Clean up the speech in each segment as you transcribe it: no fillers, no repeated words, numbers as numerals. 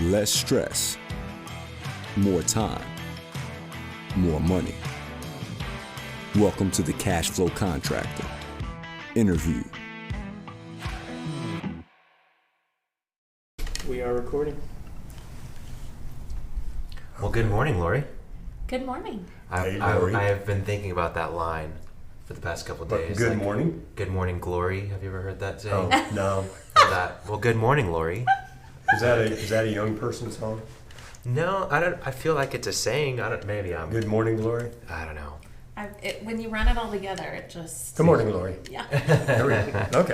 less stress, more time, more money. Welcome to the Cash Flow Contractor. Interview. We are recording. Well, good morning, Lori. Good morning. Hey, Lori. I have been thinking about that line for the past couple of days. Good morning? Good morning, Glory. Have you ever heard that saying? Oh, no. Well, good morning, Lori. Is that a young person song? No, I don't. I feel like it's a saying. Maybe I'm. Good morning, Lori? I don't know. When you run it all together, it just... Good morning, Lori. Yeah. There we go. Okay.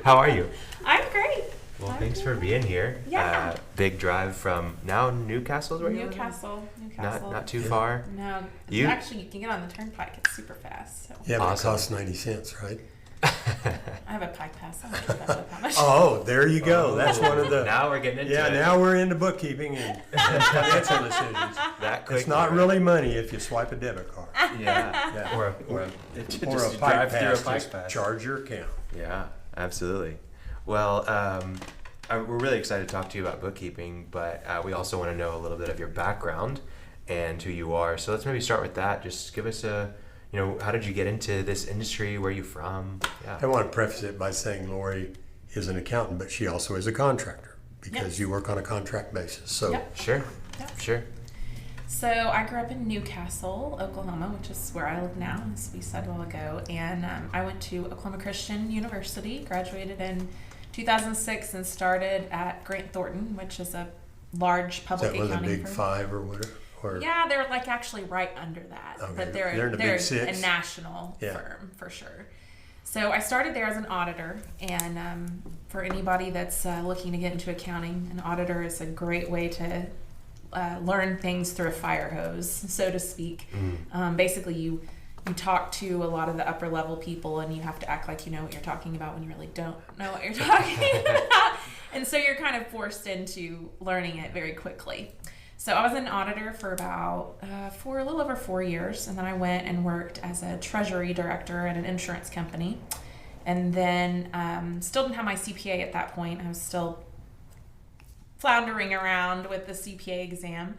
How are you? I'm great. Well, thanks for being here. Yeah. Big drive from Newcastle, is where you live? Newcastle. Not too far. No. Actually, you can get on the turnpike. It's super fast. So. Yeah, but Awesome. it costs 90 cents, right? I have a pike pass. I don't keep up with how much. Oh, there you go. That's one of the... Now we're getting into it. now we're into bookkeeping and financial decisions. That quick. It's not really money if you swipe a debit card. Yeah. Yeah. Or a Or just a pipe drive through a pass, pipe just pass. charge your account. Yeah, absolutely. Well, we're really excited to talk to you about bookkeeping, but we also want to know a little bit of your background and who you are. So let's maybe start with that. Just give us how did you get into this industry? Where are you from? I Yeah. want to preface it by saying Lori is an accountant, but she also is a contractor because Yep. you work on a contract basis. So Yep. Sure. Yep. Sure. So I grew up in Newcastle, Oklahoma, which is where I live now, as we said a while ago. And I went to Oklahoma Christian University, graduated in 2006, and started at Grant Thornton, which is a large is public that one of the accounting big firm. five or whatever? Or Yeah, they're like actually right under that, Okay, but they're in the they're big six? a national Yeah. firm for sure. So I started there as an auditor, and for anybody that's looking to get into accounting, an auditor is a great way to learn things through a fire hose, so to speak. Basically, you talk to a lot of the upper level people, and you have to act like you know what you're talking about when you really don't know what you're talking about, and so you're kind of forced into learning it very quickly. So I was an auditor for about for a little over 4 years, and then I went and worked as a treasury director at an insurance company, and then still didn't have my CPA at that point. I was still floundering around with the CPA exam,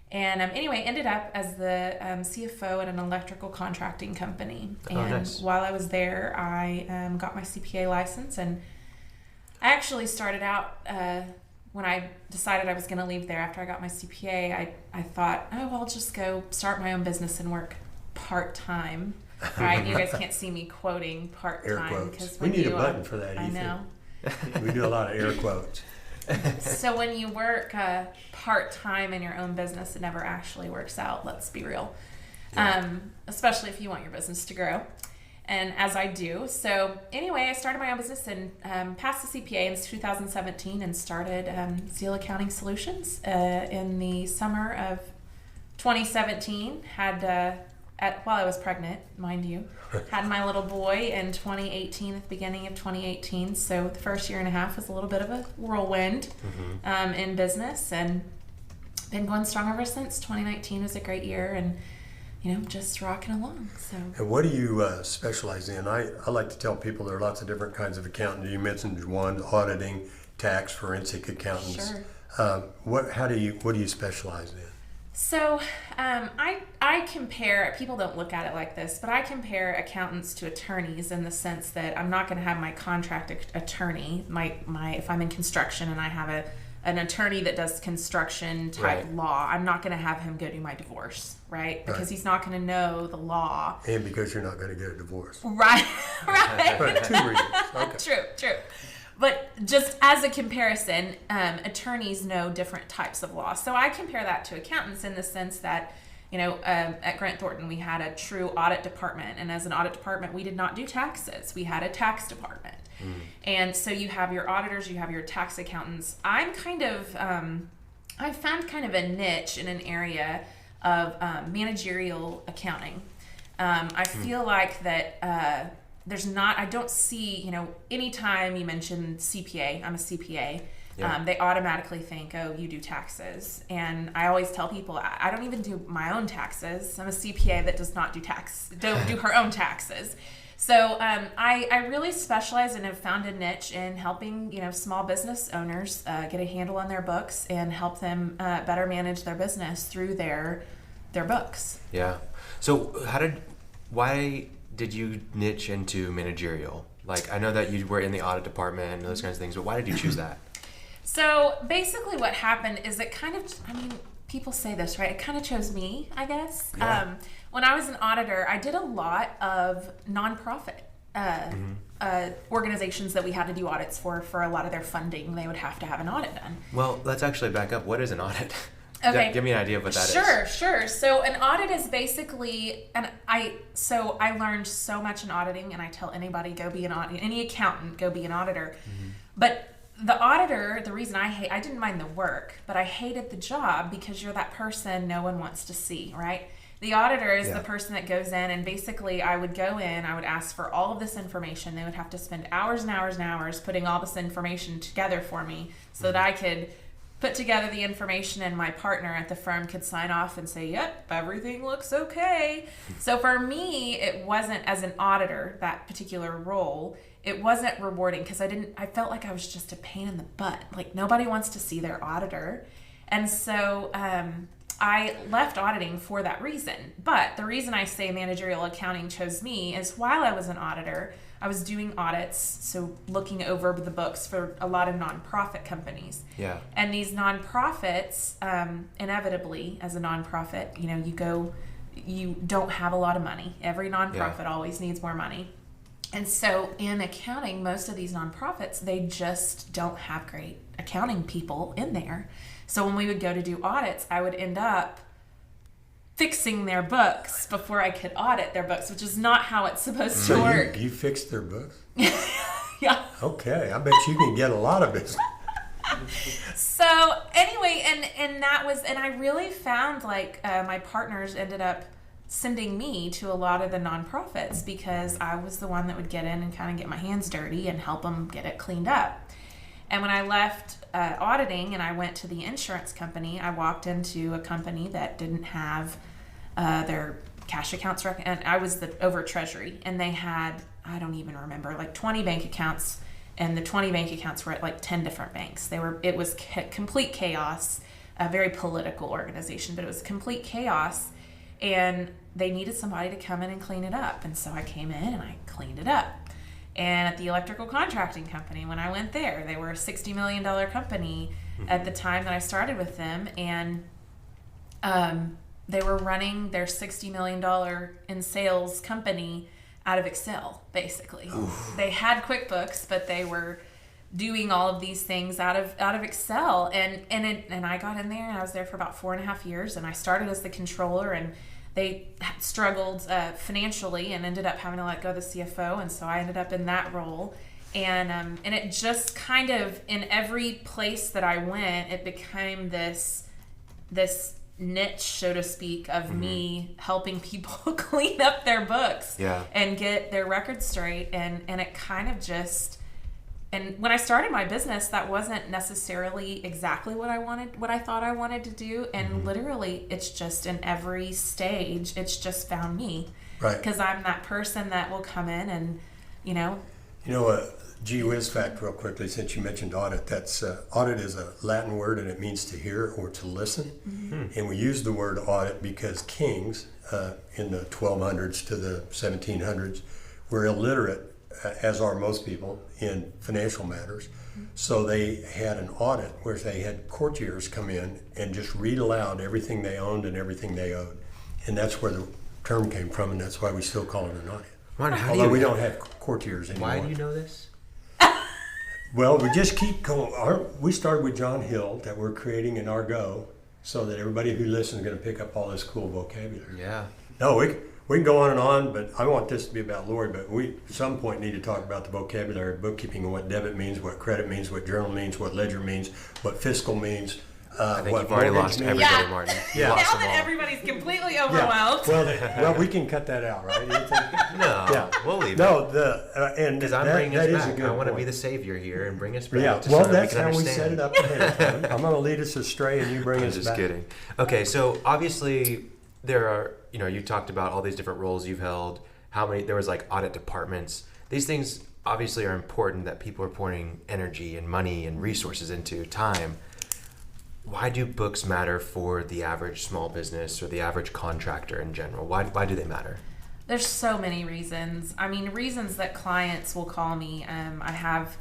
and anyway, ended up as the CFO at an electrical contracting company. And nice. While I was there, I got my CPA license, and I actually started out. When I decided I was going to leave there after I got my CPA, I thought, I'll just go start my own business and work part-time. Right? You guys can't see me quoting part-time. air quotes. When We need a you, button for that, I Ethan. know. We do a lot of air quotes. So when you work part-time in your own business, it never actually works out, let's be real. Especially if you want your business to grow. And as I do. So anyway, I started my own business and passed the CPA in 2017 and started Zeal Accounting Solutions in the summer of 2017. While I was pregnant, mind you, had my little boy in 2018, at the beginning of 2018. So the first year and a half was a little bit of a whirlwind in business, and been going strong ever since. 2019 was a great year, and just rocking along. So. And what do you specialize in? I like to tell people there are lots of different kinds of accounting. You mentioned one, auditing, tax, forensic accountants. Sure. What do you specialize in? So I compare, people don't look at it like this, but I compare accountants to attorneys in the sense that I'm not going to have my contract attorney, if I'm in construction and I have an attorney that does construction type law, I'm not going to have him go do my divorce, right? Because he's not going to know the law. And because you're not going to get a divorce. Right. But 2 reasons. Okay. True. But just as a comparison, attorneys know different types of law. So I compare that to accountants in the sense that, at Grant Thornton, we had a true audit department. And as an audit department, we did not do taxes. We had a tax department. And so you have your auditors, you have your tax accountants. I'm kind of, I found kind of a niche in an area of managerial accounting. I feel like that I don't see, anytime you mention CPA, I'm a CPA, they automatically think, oh, you do taxes. And I always tell people, I don't even do my own taxes. I'm a CPA that does not don't do her own taxes. So I really specialize and have found a niche in helping small business owners get a handle on their books and help them better manage their business through their books. Yeah. So why did you niche into managerial? Like, I know that you were in the audit department and those kinds of things, but why did you choose that? So basically what happened is it kind of, people say this, right? It kind of chose me, I guess. Yeah. When I was an auditor, I did a lot of nonprofit organizations that we had to do audits for a lot of their funding. They would have to have an audit done. Well, let's actually back up. What is an audit? Okay. Give me an idea of what that is. Sure. So an audit is basically, I learned so much in auditing, and I tell anybody, go be an auditor, any accountant, go be an auditor. Mm-hmm. But the auditor, the reason I didn't mind the work, but I hated the job because you're that person no one wants to see, right? The auditor is the person that goes in, and basically I would go in, I would ask for all of this information. They would have to spend hours and hours and hours putting all this information together for me so that I could put together the information and my partner at the firm could sign off and say, yep, everything looks okay. So for me, it wasn't, as an auditor, that particular role, it wasn't rewarding because I felt like I was just a pain in the butt. Like, nobody wants to see their auditor. And so I left auditing for that reason. But the reason I say managerial accounting chose me is while I was an auditor, I was doing audits, so looking over the books for a lot of nonprofit companies. Yeah. And these nonprofits, inevitably, as a nonprofit, you don't have a lot of money. Every nonprofit always needs more money. And so in accounting, most of these nonprofits, they just don't have great accounting people in there. So when we would go to do audits, I would end up fixing their books before I could audit their books, which is not how it's supposed to work. You fixed their books? Yeah. Okay, I bet you can get a lot of business. So anyway, and that was, and I really found like my partners ended up sending me to a lot of the nonprofits because I was the one that would get in and kind of get my hands dirty and help them get it cleaned up. And when I left auditing and I went to the insurance company, I walked into a company that didn't have their cash accounts, and I was over treasury, and they had, I don't even remember, like 20 bank accounts, and the 20 bank accounts were at like 10 different banks. It was complete chaos, a very political organization, but it was complete chaos, and they needed somebody to come in and clean it up. And so I came in and I cleaned it up. And at the electrical contracting company, when I went there, they were a $60 million company at the time that I started with them. And they were running their $60 million in sales company out of Excel, basically. Oof. They had QuickBooks, but they were doing all of these things out of Excel. And I got in there, and I was there for about 4.5 years. And I started as the controller, and they struggled financially and ended up having to let go of the CFO, and so I ended up in that role. And it just kind of, in every place that I went, it became this niche, so to speak, of me helping people clean up their books and get their records straight. And it kind of just, and when I started my business, that wasn't necessarily exactly what I thought I wanted to do. And literally, it's just in every stage, it's just found me. Right. Because I'm that person that will come in and, gee whiz fact real quickly, since you mentioned audit, that's audit is a Latin word, and it means to hear or to listen. Mm-hmm. And we use the word audit because kings in the 1200s to the 1700s were illiterate, as are most people, in financial matters. So they had an audit where they had courtiers come in and just read aloud everything they owned and everything they owed. And that's where the term came from, and that's why we still call it an audit. Martin, although we don't have courtiers anymore. Why do you know this? Well, we just keep going. We started with John Hill, that we're creating an argot so that everybody who listens is going to pick up all this cool vocabulary. Yeah. No, we can go on, but I want this to be about Lori, but we at some point need to talk about the vocabulary of bookkeeping and what debit means, what credit means, what journal means, what ledger means, what fiscal means. I think you've already lost everybody, Martin. Yeah. Now that everybody's completely overwhelmed. Yeah. Well, we can cut that out, right? No, we'll leave it. No, because I'm bringing us back. I want to be the savior here and bring us back. Yeah, well, that's how we set it up ahead of time. I'm going to lead us astray, and you bring us back. Just kidding. Okay, so obviously there are, you talked about all these different roles you've held, there was like audit departments. These things obviously are important that people are pouring energy and money and resources into, time. Why do books matter for the average small business or the average contractor in general? Why do they matter? There's so many reasons. I mean, reasons that clients will call me. I have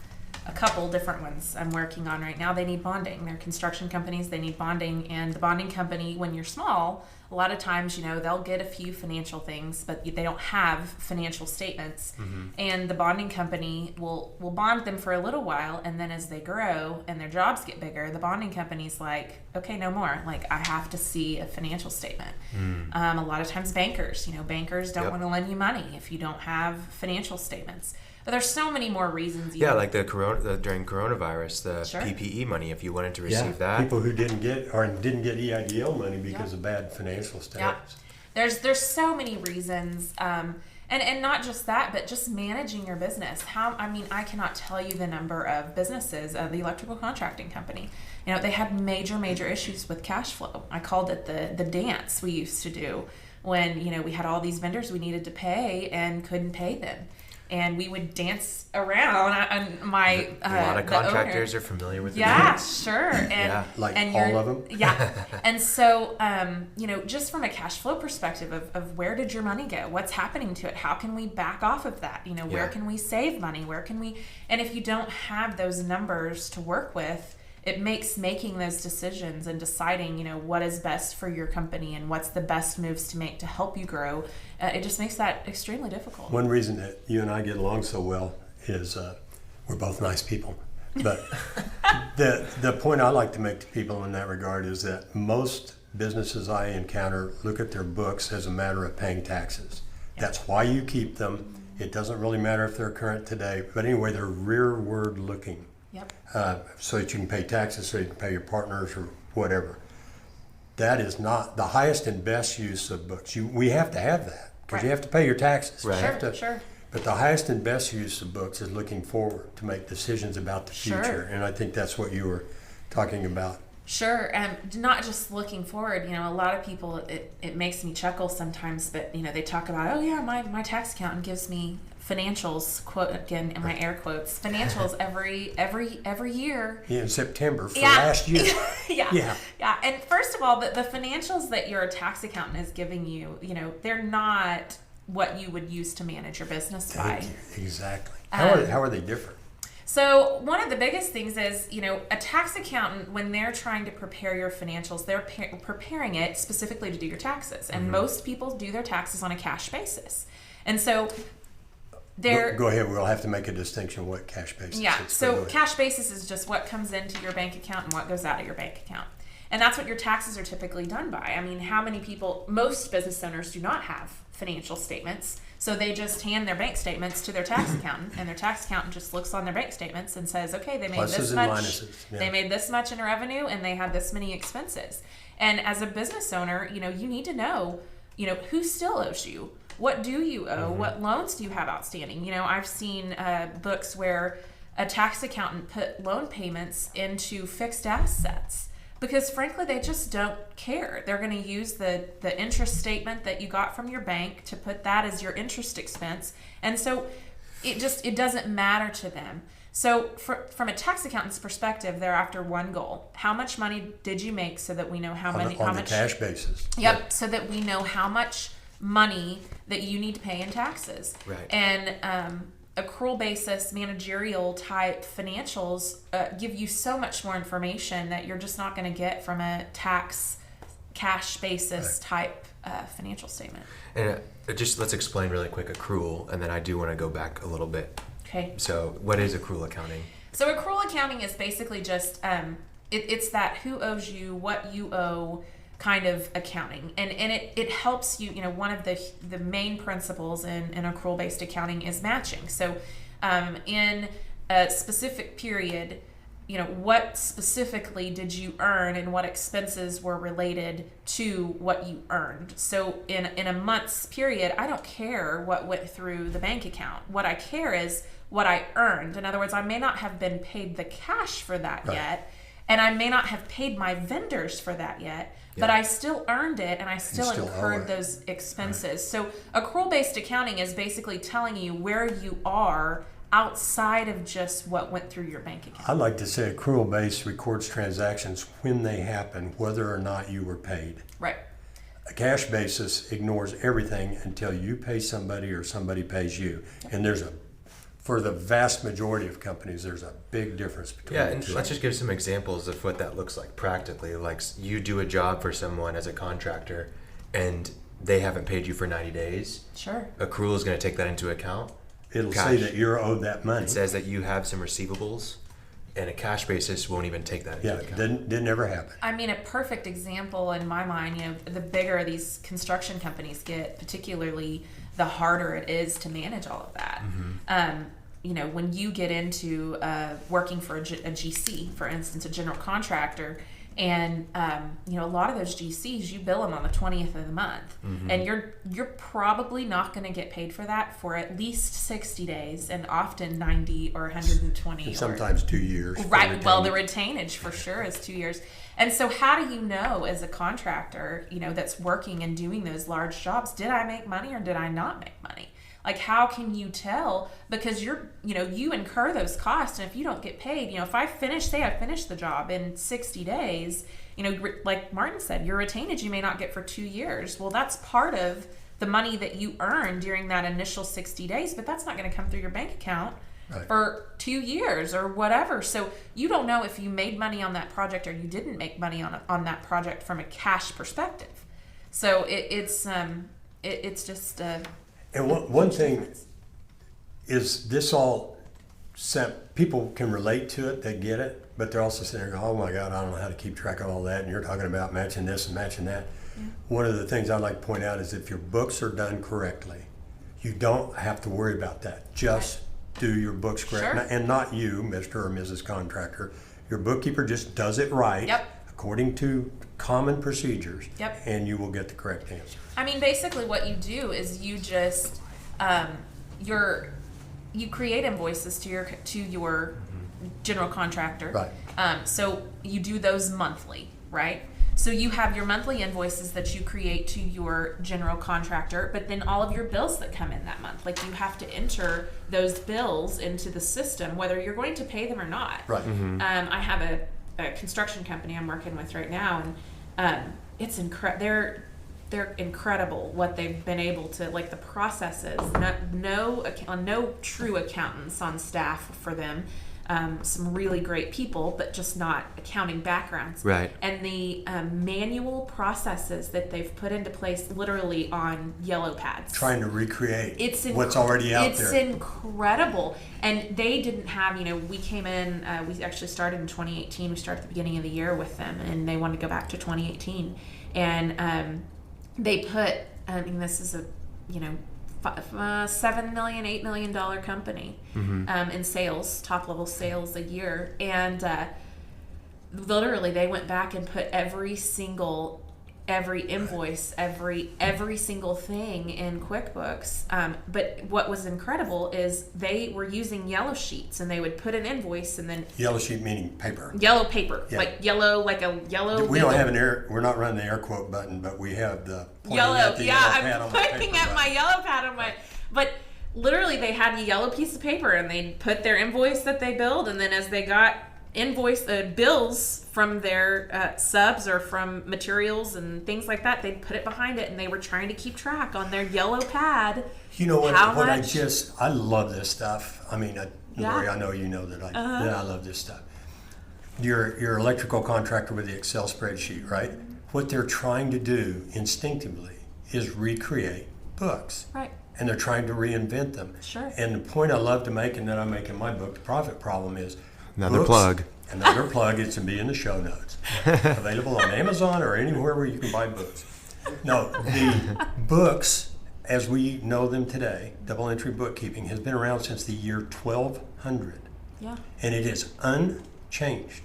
a couple different ones I'm working on right now. They need bonding. They're construction companies. They need bonding. And the bonding company, when you're small, a lot of times, they'll get a few financial things, but they don't have financial statements. And the bonding company will bond them for a little while. And then as they grow and their jobs get bigger, the bonding company's like, okay, no more. Like, I have to see a financial statement. A lot of times bankers don't want to lend you money if you don't have financial statements. But there's so many more reasons. Like during coronavirus, the PPE money, if you wanted to receive that. People who didn't get EIDL money because of bad financial statements. There's so many reasons. And not just that, but just managing your business. I cannot tell you the number of businesses, the electrical contracting company. They had major issues with cash flow. I called it the dance we used to do when, we had all these vendors we needed to pay and couldn't pay them. And we would dance around. And a lot of contractors are familiar with the dance. Sure. And, all of them. Yeah. And so, just from a cash flow perspective of where did your money go? What's happening to it? How can we back off of that? Where can we save money? And if you don't have those numbers to work with, it makes making those decisions and deciding, what is best for your company and what's the best moves to make to help you grow. It just makes that extremely difficult. One reason that you and I get along so well is we're both nice people. But the point I like to make to people in that regard is that most businesses I encounter look at their books as a matter of paying taxes. Yep. That's why you keep them. It doesn't really matter if they're current today. But anyway, they're rearward looking. Yep. So that you can pay taxes, so you can pay your partners or whatever. That is not the highest and best use of books. We have to have that because you have to pay your taxes. Right. Sure. But the highest and best use of books is looking forward to make decisions about the future. Sure. And I think that's what you were talking about. Sure, and not just looking forward. A lot of people, it makes me chuckle sometimes, but they talk about, my tax accountant gives me financials, quote again in my air quotes, financials every year. Yeah, in September for last year. Yeah. And first of all, the financials that your tax accountant is giving you, they're not what you would use to manage your business by. Thank you. Exactly. How are they different? So one of the biggest things is, a tax accountant, when they're trying to prepare your financials, they're preparing it specifically to do your taxes. And most people do their taxes on a cash basis. And so Go ahead. We'll have to make a distinction what cash basis is. Yeah. So cash basis is just what comes into your bank account and what goes out of your bank account. And that's what your taxes are typically done by. I mean, most business owners do not have financial statements. So they just hand their bank statements to their tax accountant, and their tax accountant just looks on their bank statements and says, okay, they made this much. They made this much in revenue and they had this many expenses. And as a business owner, you need to know, who still owes you. What do you owe? What loans do you have outstanding? I've seen books where a tax accountant put loan payments into fixed assets because, frankly, they just don't care. They're going to use the interest statement that you got from your bank to put that as your interest expense. And so it doesn't matter to them. So from a tax accountant's perspective, they're after one goal. How much money did you make so that we know how much cash basis. Yep, so that we know how much money that you need to pay in taxes. Right. And accrual basis, managerial type financials give you so much more information that you're just not going to get from a tax cash basis type financial statement. And just let's explain really quick accrual, and then I do want to go back a little bit. Okay. So what is accrual accounting? So accrual accounting is basically just it's that who owes you, what you owe kind of accounting, and it helps you. One of the main principles in accrual based accounting is matching. So in a specific period, what specifically did you earn and what expenses were related to what you earned. So in a month's period, I don't care what went through the bank account. What I care is what I earned. In other words, I may not have been paid the cash for that yet, And I may not have paid my vendors for that yet, but I still earned it and I still incurred those expenses. Right. So accrual-based accounting is basically telling you where you are outside of just what went through your bank account. I like to say accrual-based records transactions when they happen, whether or not you were paid. Right. A cash basis ignores everything until you pay somebody or somebody pays you. Yep. And for the vast majority of companies, there's a big difference between the two. Let's just give some examples of what that looks like practically. Like you do a job for someone as a contractor and they haven't paid you for 90 days. Sure. Accrual is going to take that into account. It'll say that you're owed that money. It says that you have some receivables, and a cash basis won't even take that into account. Didn't ever happen. I mean, a perfect example in my mind, the bigger these construction companies get, particularly the harder it is to manage all of that. Mm-hmm. When you get into working for a GC, for instance, a general contractor, and a lot of those GCs, you bill them on the 20th of the month, mm-hmm. and you're probably not going to get paid for that for at least 60 days, and often 90 or 120. And sometimes 2 years. Right. Well, the retainage for sure is 2 years. And so how do you know as a contractor, that's working and doing those large jobs, did I make money or did I not make money? Like, how can you tell? Because you incur those costs, and if you don't get paid, if I finish the job in 60 days, like Martin said, your retainage you may not get for 2 years. Well, that's part of the money that you earn during that initial 60 days, but that's not going to come through your bank account for 2 years or whatever. So you don't know if you made money on that project or you didn't make money on that project from a cash perspective. So it's just. And one thing is this all people can relate to it, they get it, but they're also sitting there going, oh my God, I don't know how to keep track of all that, and you're talking about matching this and matching that. Yeah. One of the things I'd like to point out is if your books are done correctly, you don't have to worry about that. Just do your books correct. Sure. And not you, Mr. or Mrs. Contractor. Your bookkeeper just does it right. Yep. According to common procedures, and you will get the correct answer. I mean, basically what you do is you just you create invoices to your general contractor. Right. So you do those monthly, right? So you have your monthly invoices that you create to your general contractor, but then all of your bills that come in that month, like you have to enter those bills into the system, whether you're going to pay them or not. Right. Mm-hmm. I have a construction company I'm working with right now, and it's they're incredible what they've been able to, like the processes. No true accountants on staff for them. Some really great people, but just not accounting backgrounds. Right. And the manual processes that they've put into place, literally on yellow pads. Trying to recreate what's already out there. It's incredible. And they didn't have, we came in, we actually started in 2018. We started at the beginning of the year with them, and they wanted to go back to 2018. And they put, this is a, $7 million, $8 million company in sales, top level sales a year, and literally they went back and put every invoice, every single thing in QuickBooks. But what was incredible is they were using yellow sheets, and they would put an invoice and then yellow sheet meaning paper. Yellow paper, yeah. like a yellow. We don't have we're not running the air quote button, but we have the yellow. I'm pointing at my yellow pad on my. But literally, they had a yellow piece of paper, and they'd put their invoice that they billed, and then as they got bills from their subs or from materials and things like that, they'd put it behind it, and they were trying to keep track on their yellow pad. You know what? I love this stuff. I mean, Lori, I know you know that I love this stuff. Your electrical contractor with the Excel spreadsheet, right? What they're trying to do instinctively is recreate books. Right. And they're trying to reinvent them. Sure. And the point I love to make, and that I make in my book, The Profit Problem, is Another plug. It's to be in the show notes. Available on Amazon or anywhere where you can buy books. No, the books, as we know them today, double entry bookkeeping, has been around since the year 1200. Yeah. And it is unchanged.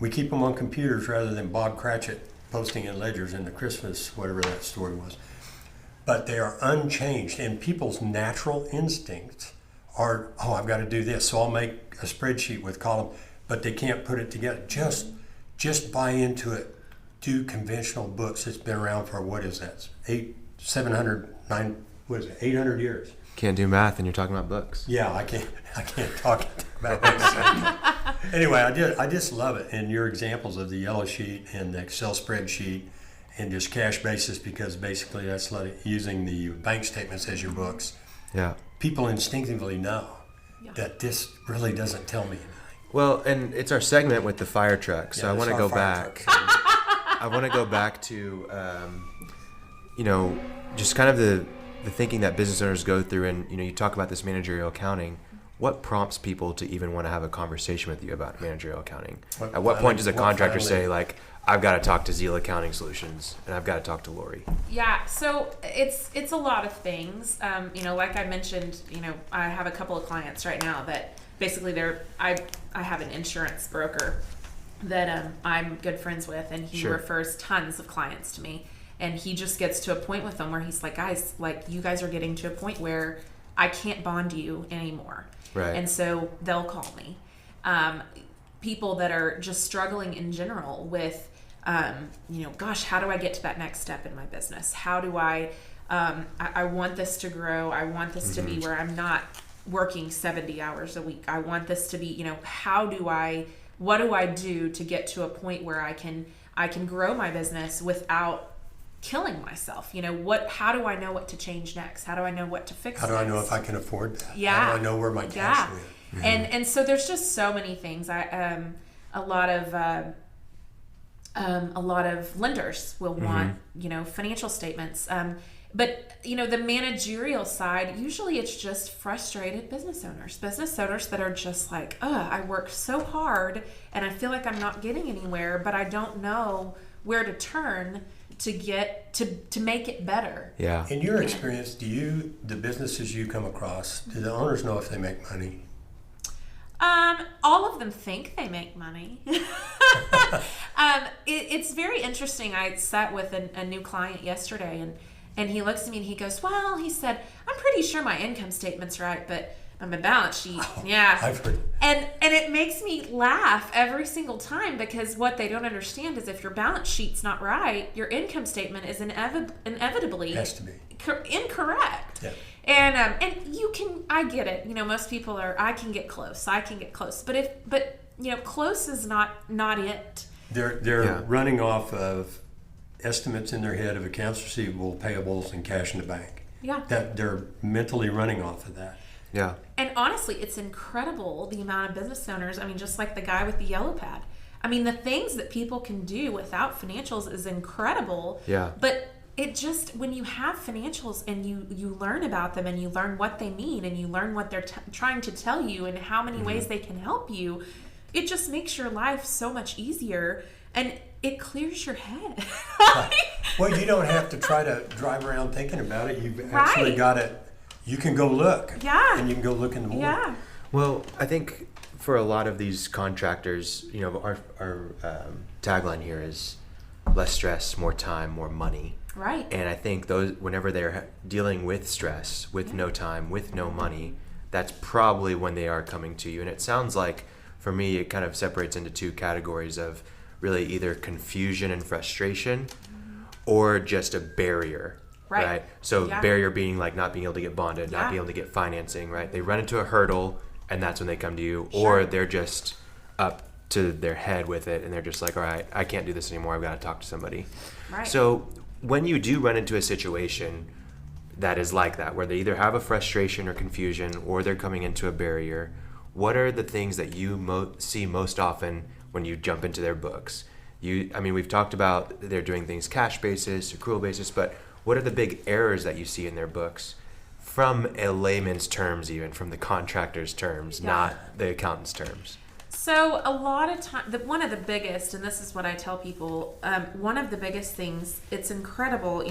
We keep them on computers rather than Bob Cratchit posting in ledgers in the Christmas, whatever that story was. But they are unchanged, and people's natural instincts are, I've got to do this, so I'll make a spreadsheet with column, but they can't put it together. Just just buy into it. Do conventional books. It's been around for, what is that? 800 years. Can't do math and you're talking about books. Yeah, I can't talk about that. Anyway, I just love it. And your examples of the yellow sheet and the Excel spreadsheet and just cash basis, because basically that's using the bank statements as your books. Yeah. People instinctively know that this really doesn't tell me anything. Well, and it's our segment with the fire truck, so Yeah, I want to it's our go fire back. truck. I want to go back to, just kind of the thinking that business owners go through, and you talk about this managerial accounting. What prompts people to even want to have a conversation with you about managerial accounting? At what point does a contractor say, like, I've got to talk to Zeal Accounting Solutions and I've got to talk to Lori? Yeah, so it's a lot of things. Like I mentioned, I have a couple of clients right now that basically I have an insurance broker that I'm good friends with, and he refers tons of clients to me. And he just gets to a point with them where he's like, guys, like, you guys are getting to a point where I can't bond you anymore. Right. And so they'll call me. People that are just struggling in general with, gosh, how do I get to that next step in my business? How do I want this to grow. I want this to be where I'm not working 70 hours a week. I want this to be, what do I do to get to a point where I can grow my business without killing myself? How do I know what to change next? How do I know what to fix? How do I know next? if I can afford that? Yeah. How do I know where my cash went? Mm-hmm. And so there's just so many things. A lot of lenders will want, financial statements. But the managerial side, usually it's just frustrated business owners that are just like, I work so hard and I feel like I'm not getting anywhere, but I don't know where to turn to get to make it better. Yeah. In your experience, the businesses you come across, do the owners know if they make money? All of them think they make money. It's very interesting. I sat with a new client yesterday, and he looks at me and he goes, well, he said, I'm pretty sure my income statement's right, but on my balance sheet, I've heard. And it makes me laugh every single time, because what they don't understand is if your balance sheet's not right, your income statement is inevitably Has to be incorrect. Yeah. And I get it. Most people I can get close. But close is not it. They're running off of estimates in their head of accounts receivable, payables, and cash in the bank. Yeah. That they're mentally running off of that. Yeah. And honestly, it's incredible the amount of business owners. Just like the guy with the yellow pad. The things that people can do without financials is incredible. Yeah. But it just, when you have financials and you learn about them and you learn what they mean and you learn what they're trying to tell you and how many ways they can help you, it just makes your life so much easier and it clears your head. Well, you don't have to try to drive around thinking about it. You've actually got it. You can go look. Yeah. And you can go look in the morning. Yeah. Well, I think for a lot of these contractors, our tagline here is less stress, more time, more money. Right. And I think whenever they're dealing with stress, with no time, with no money, that's probably when they are coming to you. And it sounds like, for me, it kind of separates into two categories of really either confusion and frustration or just a barrier. Right. So barrier being like not being able to get bonded, not being able to get financing, right? They run into a hurdle and that's when they come to you, or they're just up to their head with it and they're just like, all right, I can't do this anymore. I've got to talk to somebody. Right. So when you do run into a situation that is like that, where they either have a frustration or confusion or they're coming into a barrier, what are the things that you see most often when you jump into their books? We've talked about they're doing things cash basis, accrual basis, but what are the big errors that you see in their books from a layman's terms, even from the contractor's terms, not the accountant's terms? So a lot of time, one of the biggest, and this is what I tell people, one of the biggest things, it's incredible,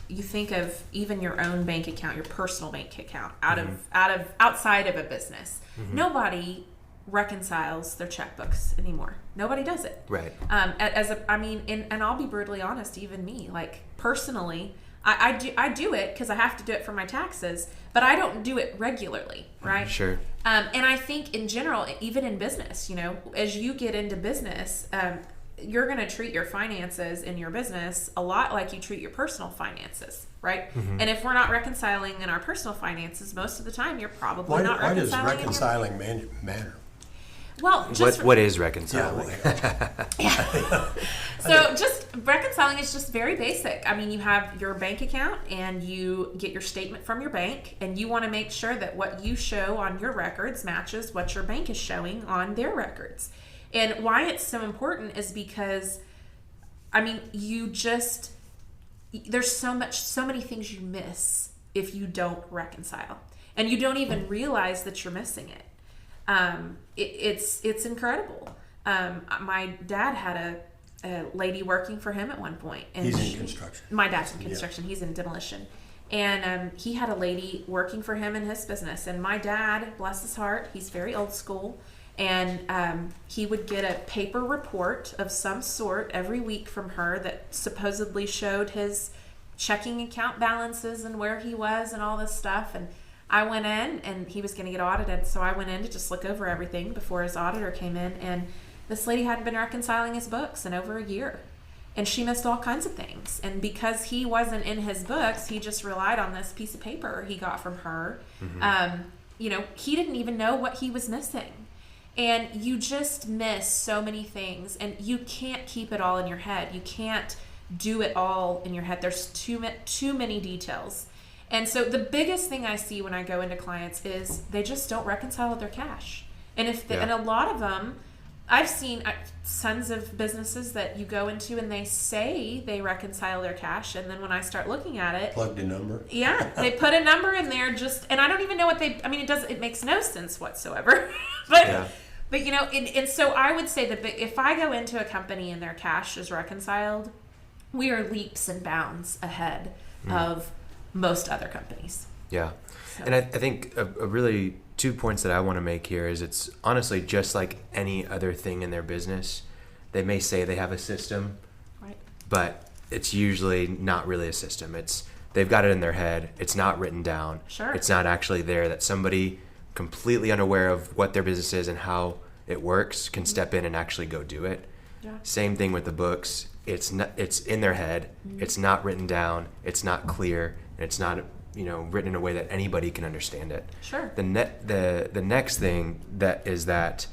you think of even your own bank account, your personal bank account, outside of a business. Nobody reconciles their checkbooks anymore. Nobody does it. Right. And I'll be brutally honest, even me, like personally, I do it because I have to do it for my taxes, but I don't do it regularly, right? Sure. And I think in general, even in business, as you get into business, you're going to treat your finances in your business a lot like you treat your personal finances, right? And if we're not reconciling in our personal finances, most of the time you're probably not why does reconciling. reconciling matter? Well, just what is reconciling? So just reconciling is just very basic. I mean, you have your bank account and you get your statement from your bank, and you want to make sure that what you show on your records matches what your bank is showing on their records. And why it's so important is because, I mean, there's so many things you miss if you don't reconcile, and you don't even realize that you're missing it. It's incredible. My dad had a lady working for him at one point, and he's in construction. My dad's in construction. He's in demolition, and he had a lady working for him in his business. And my dad, bless his heart, he's very old school, and he would get a paper report of some sort every week from her that supposedly showed his checking account balances and where he was and all this stuff. And I went in, and he was going to get audited, so I went in to just look over everything before his auditor came in, and this lady hadn't been reconciling his books in over a year, and she missed all kinds of things. And because he wasn't in his books, he just relied on this piece of paper he got from her. He didn't even know what he was missing. And you just miss so many things, and you can't keep it all in your head. You can't do it all in your head. There's too many details. And so the biggest thing I see when I go into clients is they just don't reconcile with their cash. And and a lot of them, I've seen tons of businesses that you go into and they say they reconcile their cash, and then when I start looking at it, Plugged a number. Yeah, they put a number in there and I don't even know what it makes no sense whatsoever. But so I would say that if I go into a company and their cash is reconciled, we are leaps and bounds ahead of most other companies. Yeah. So. And I think a really 2 points that I want to make here is it's honestly just like any other thing in their business. They may say they have a system, right, but it's usually not really a system. They've got it in their head. It's not written down. Sure. It's not actually there that somebody completely unaware of what their business is and how it works can step in and actually go do it. Yeah. Same thing with the books. It's in their head. It's not written down. It's not clear. And it's not written in a way that anybody can understand it. Sure. The next thing that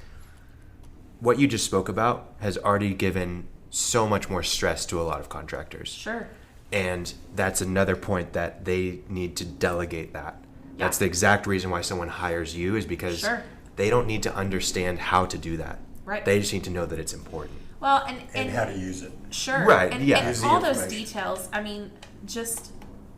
what you just spoke about has already given so much more stress to a lot of contractors. Sure. And that's another point that they need to delegate that. Yeah. That's the exact reason why someone hires you, is because they don't need to understand how to do that. Right. They just need to know that it's important. Well, and how to use it. Sure. Right. And, yeah. and all those details. I mean,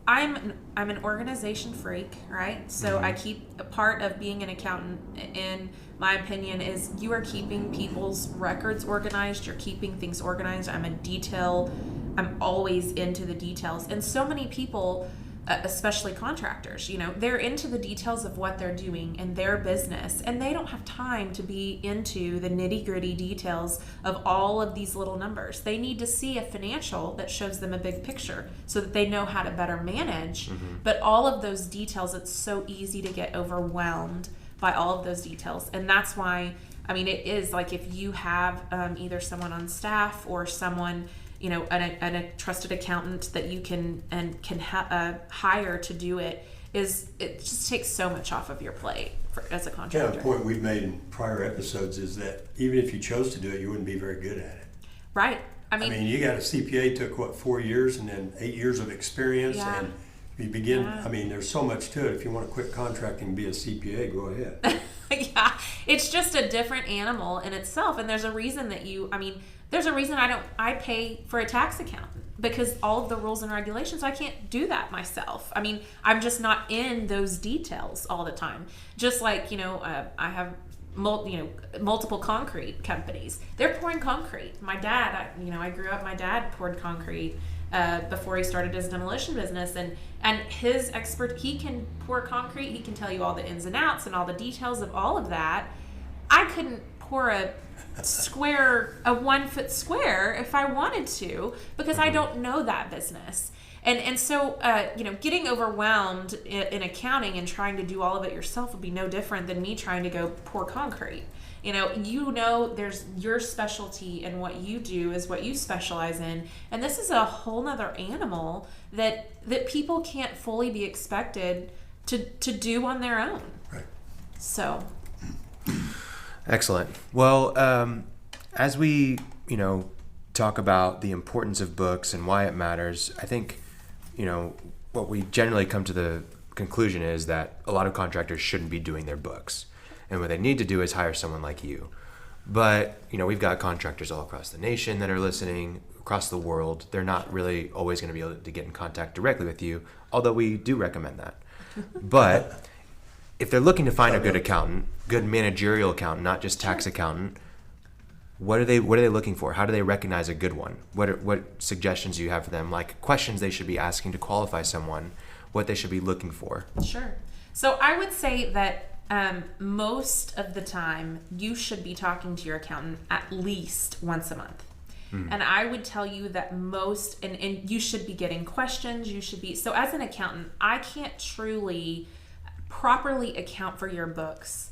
I'm an organization freak, right? So I keep a part of being an accountant, in my opinion, is you are keeping people's records organized. You're keeping things organized. I'm always into the details. And so many people, especially contractors, they're into the details of what they're doing in their business, and they don't have time to be into the nitty-gritty details of all of these little numbers. They need to see a financial that shows them a big picture so that they know how to better manage. But all of those details, it's so easy to get overwhelmed by all of those details. And that's why, it is like, if you have either someone on staff or someone, a trusted accountant that you can hire to do it just takes so much off of your plate as a contractor. Yeah, a point we've made in prior episodes is that even if you chose to do it, you wouldn't be very good at it. Right. You got a CPA, took 4 years and then 8 years of experience, and you begin. There's so much to it. If you want to quit contracting and be a CPA, go ahead. Yeah, it's just a different animal in itself, and there's a reason that there's a reason I pay for a tax accountant, because all of the rules and regulations, I can't do that myself. I'm just not in those details all the time. Just like, I have multiple concrete companies. They're pouring concrete. My dad, I grew up, my dad poured concrete before he started his demolition business, and his he can pour concrete. He can tell you all the ins and outs and all the details of all of that. I couldn't pour a 1 foot square if I wanted to, because I don't know that business. And so, getting overwhelmed in accounting and trying to do all of it yourself would be no different than me trying to go pour concrete. There's your specialty, and what you do is what you specialize in. And this is a whole nother animal that people can't fully be expected to do on their own. Right. So. Excellent. Well, as we, talk about the importance of books and why it matters, I think, what we generally come to the conclusion is that a lot of contractors shouldn't be doing their books. And what they need to do is hire someone like you. But, we've got contractors all across the nation that are listening, across the world. They're not really always going to be able to get in contact directly with you, although we do recommend that. But if they're looking to find a good accountant, good managerial accountant, not just tax accountant, what are they looking for? How do they recognize a good one? What suggestions do you have for them? Like questions they should be asking to qualify someone, what they should be looking for? Sure. So I would say that most of the time you should be talking to your accountant at least once a month. And I would tell you that and you should be getting questions. So as an accountant, I can't truly properly account for your books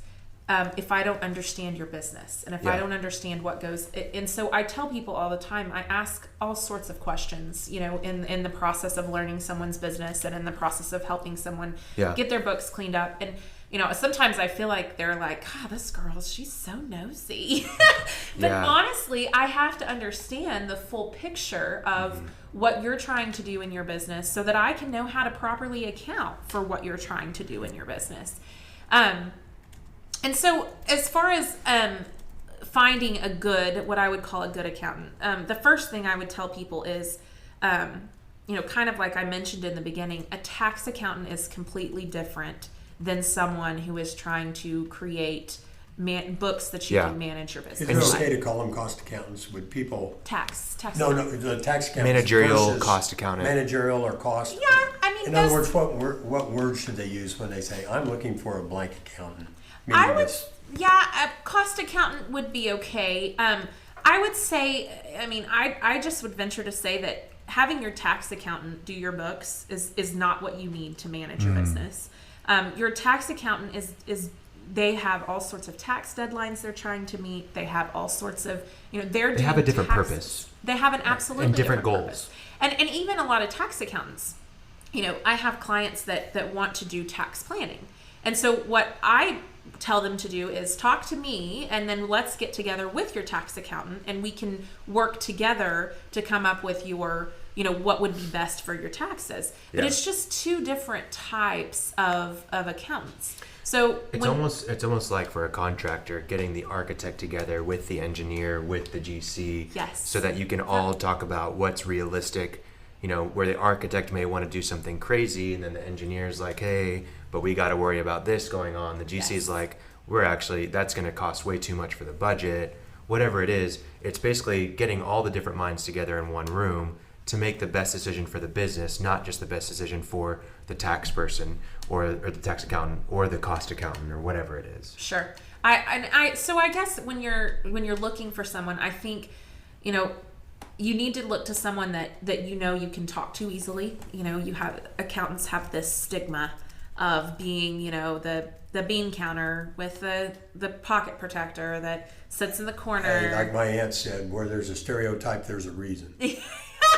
if I don't understand your business and if I don't understand what goes. And so I tell people all the time, I ask all sorts of questions, in the process of learning someone's business and in the process of helping someone get their books cleaned up. And sometimes I feel like they're like, this girl, she's so nosy. But honestly, I have to understand the full picture of what you're trying to do in your business so that I can know how to properly account for what you're trying to do in your business. And so as far as finding what I would call a good accountant, the first thing I would tell people is, kind of like I mentioned in the beginning, a tax accountant is completely different than someone who is trying to create books that you can manage your business. Is it okay to call them cost accountants? Would people... Tax. No, the tax accountants. Managerial, cost accountant. Managerial or cost. Yeah, I mean... In other words, what words should they use when they say, I'm looking for a blank accountant? A cost accountant would be okay. I would say, I just would venture to say that having your tax accountant do your books is not what you need to manage your business. Your tax accountant they have all sorts of tax deadlines they're trying to meet. They have all sorts of, they have a different purpose. They have an absolutely and different goals. Purpose. And even a lot of tax accountants, I have clients that want to do tax planning. And so what I tell them to do is talk to me, and then let's get together with your tax accountant and we can work together to come up with your, what would be best for your taxes. But it's just two different types of accountants. So it's almost like for a contractor getting the architect together with the engineer, with the GC, so that you can all talk about what's realistic. Where the architect may want to do something crazy, and then the engineer's like, hey, but we got to worry about this going on. The GC is like, that's going to cost way too much for the budget. Whatever it is, it's basically getting all the different minds together in one room to make the best decision for the business, not just the best decision for the tax person or the tax accountant or the cost accountant or whatever it is. Sure. So I guess when you're looking for someone, I think, you need to look to someone that you can talk to easily. Accountants have this stigma of being, the bean counter with the pocket protector that sits in the corner. Hey, like my aunt said, where there's a stereotype, there's a reason.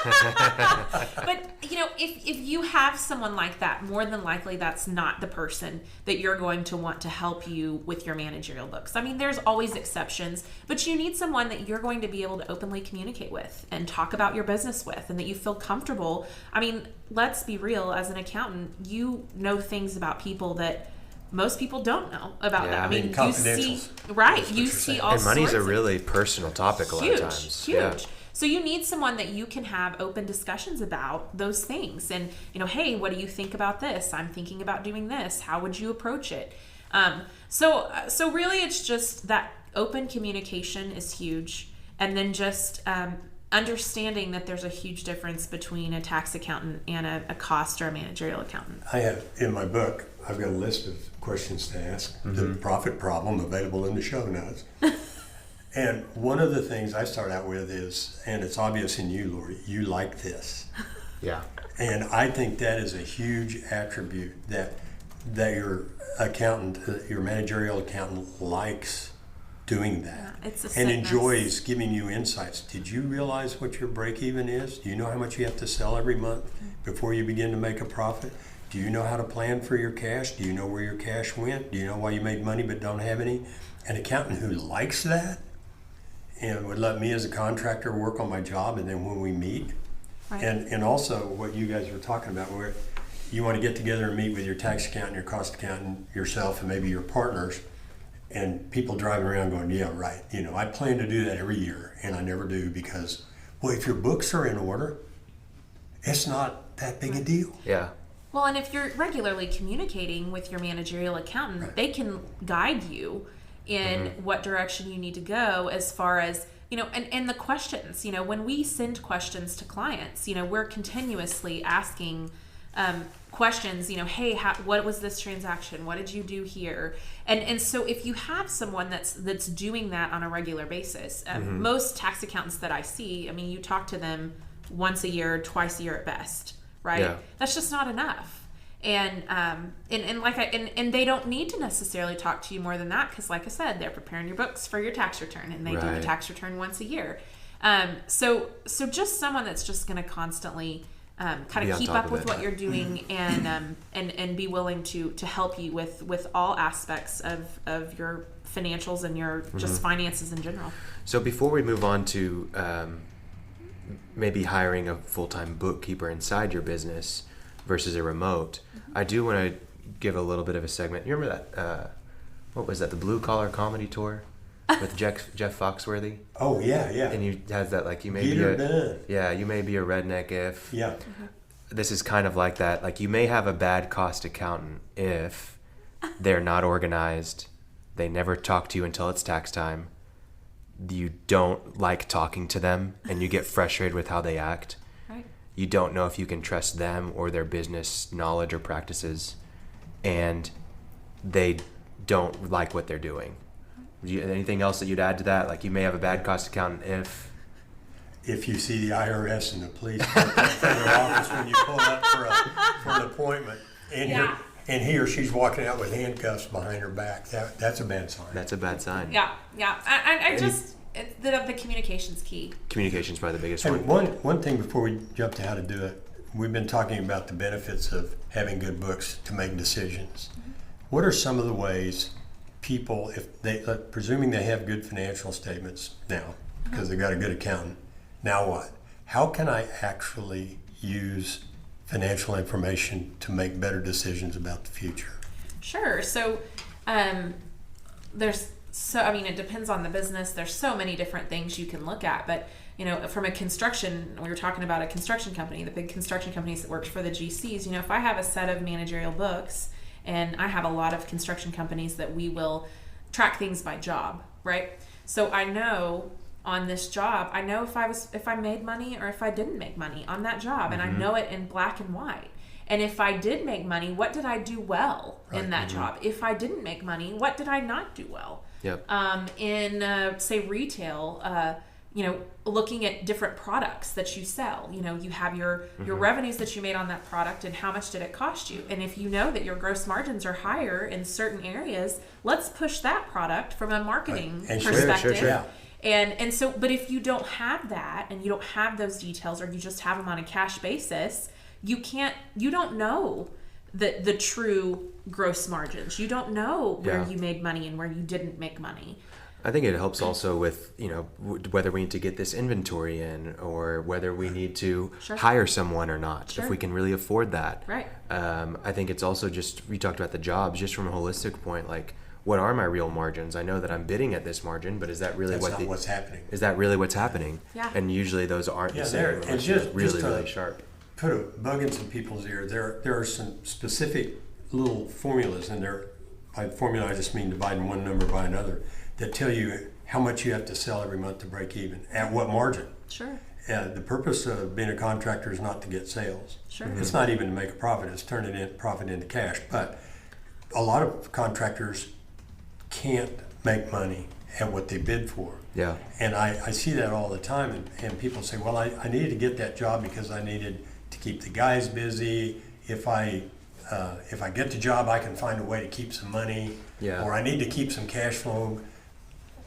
But if you have someone like that, more than likely that's not the person that you're going to want to help you with your managerial books. There's always exceptions, but you need someone that you're going to be able to openly communicate with and talk about your business with, and that you feel comfortable. Let's be real, as an accountant, you know things about people that most people don't know about them. You see all sorts. And money's a really personal topic a lot of times. Huge. Yeah. So you need someone that you can have open discussions about those things. And, hey, what do you think about this? I'm thinking about doing this. How would you approach it? So really it's just that open communication is huge. And then just understanding that there's a huge difference between a tax accountant and a cost or a managerial accountant. I have, in my book, I've got a list of questions to ask. The profit problem available in the show notes. And one of the things I start out with is, and it's obvious in you, Lori, you like this. Yeah. And I think that is a huge attribute that your accountant, your managerial accountant likes doing that it's a and sickness. enjoys giving you insights. Did you realize what your break even is? Do you know how much you have to sell every month before you begin to make a profit? Do you know how to plan for your cash? Do you know where your cash went? Do you know why you made money but don't have any? An accountant who likes that and would let me as a contractor work on my job, and then when we meet, Right. and also what you guys were talking about, where you want to get together and meet with your tax accountant, your cost accountant, yourself, and maybe your partners, and people driving around going, yeah, right. You know, I plan to do that every year, and I never do because, well, if your books are in order, it's not that big a deal. Yeah. Well, and if you're regularly communicating with your managerial accountant, Right. they can guide you in what direction you need to go as far as, you know, and the questions, you know, when we send questions to clients, you know, we're continuously asking questions, you know, hey, what was this transaction? What did you do here? And so if you have someone that's doing that on a regular basis, most tax accountants that I see, I mean, you talk to them once a year, twice a year at best, right? Yeah. That's just not enough. And they don't need to necessarily talk to you more than that, because like I said, they're preparing your books for your tax return, and they do the Right. tax return once a year. So just someone that's just going to constantly kind Be of on keep top up of with it. what you're doing and be willing to help you with all aspects of your financials and your just finances in general. So before we move on to maybe hiring a full-time bookkeeper inside your business versus a remote, I do want to give a little bit of a segment. You remember that, what was that, the Blue Collar Comedy Tour with Jeff Foxworthy? Oh, yeah, yeah. And you has that, like, you may Get be her a, done. yeah, you may be a redneck if, Yeah. this is kind of like that. Like, you may have a bad cost accountant if they're not organized, they never talk to you until it's tax time, you don't like talking to them, and you get frustrated with how they act. Right. You don't know if you can trust them or their business knowledge or practices, and they don't like what they're doing. Anything else that you'd add to that? Like, you may have a bad cost accountant if you see the IRS and the police at their office when you pull up for an appointment, and Yeah. he or she's walking out with handcuffs behind her back, that's a bad sign. that's a bad sign. Yeah. I just the communication's key. Communication's probably the biggest And one. one thing before we jump to how to do it, we've been talking about the benefits of having good books to make decisions. What are some of the ways people, if they, presuming they have good financial statements now, because they've got a good accountant, now what? How can I actually use financial information to make better decisions about the future? Sure. So it depends on the business. There's so many different things you can look at, but you know, from a construction, we were talking about a construction company, the big construction companies that worked for the GCs, you know, if I have a set of managerial books, and I have a lot of construction companies that we will track things by job, right? So I know on this job, I know if I made money or if I didn't make money on that job, and I know it in black and white. And if I did make money, what did I do well in that job? If I didn't make money, what did I not do well? Yep. In say retail, you know, looking at different products that you sell, you know, you have your revenues that you made on that product and how much did it cost you. And if you know that your gross margins are higher in certain areas, let's push that product from a marketing And perspective. sure. Yeah. And so, but if you don't have that and you don't have those details, or you just have them on a cash basis, you don't know the true gross margins. You don't know where you made money and where you didn't make money. I think it helps also with, you know, whether we need to get this inventory in, or whether we need to hire someone or not, if we can really afford that. Right. I think it's also just, we talked about the jobs, just from a holistic point, like, what are my real margins? I know that I'm bidding at this margin, but is that really What's happening? Is that really what's happening? Yeah. And usually those aren't the same. There, unless and you're just really sharp. Put a bug in some people's ear. There are some specific little formulas in there. By formula, I just mean dividing one number by another, that tell you how much you have to sell every month to break even, at what margin. Sure. The purpose of being a contractor is not to get sales. Sure. It's not even to make a profit. It's turning profit into cash. But a lot of contractors can't make money at what they bid for. Yeah. And I see that all the time. And people say, well, I needed to get that job because I needed to keep the guys busy. If I get the job, I can find a way to keep some money. Yeah. Or I need to keep some cash flow.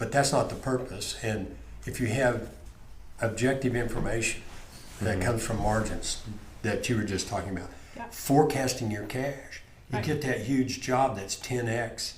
But that's not the purpose. And if you have objective information that comes from margins that you were just talking about, forecasting your cash, you get that huge job that's 10x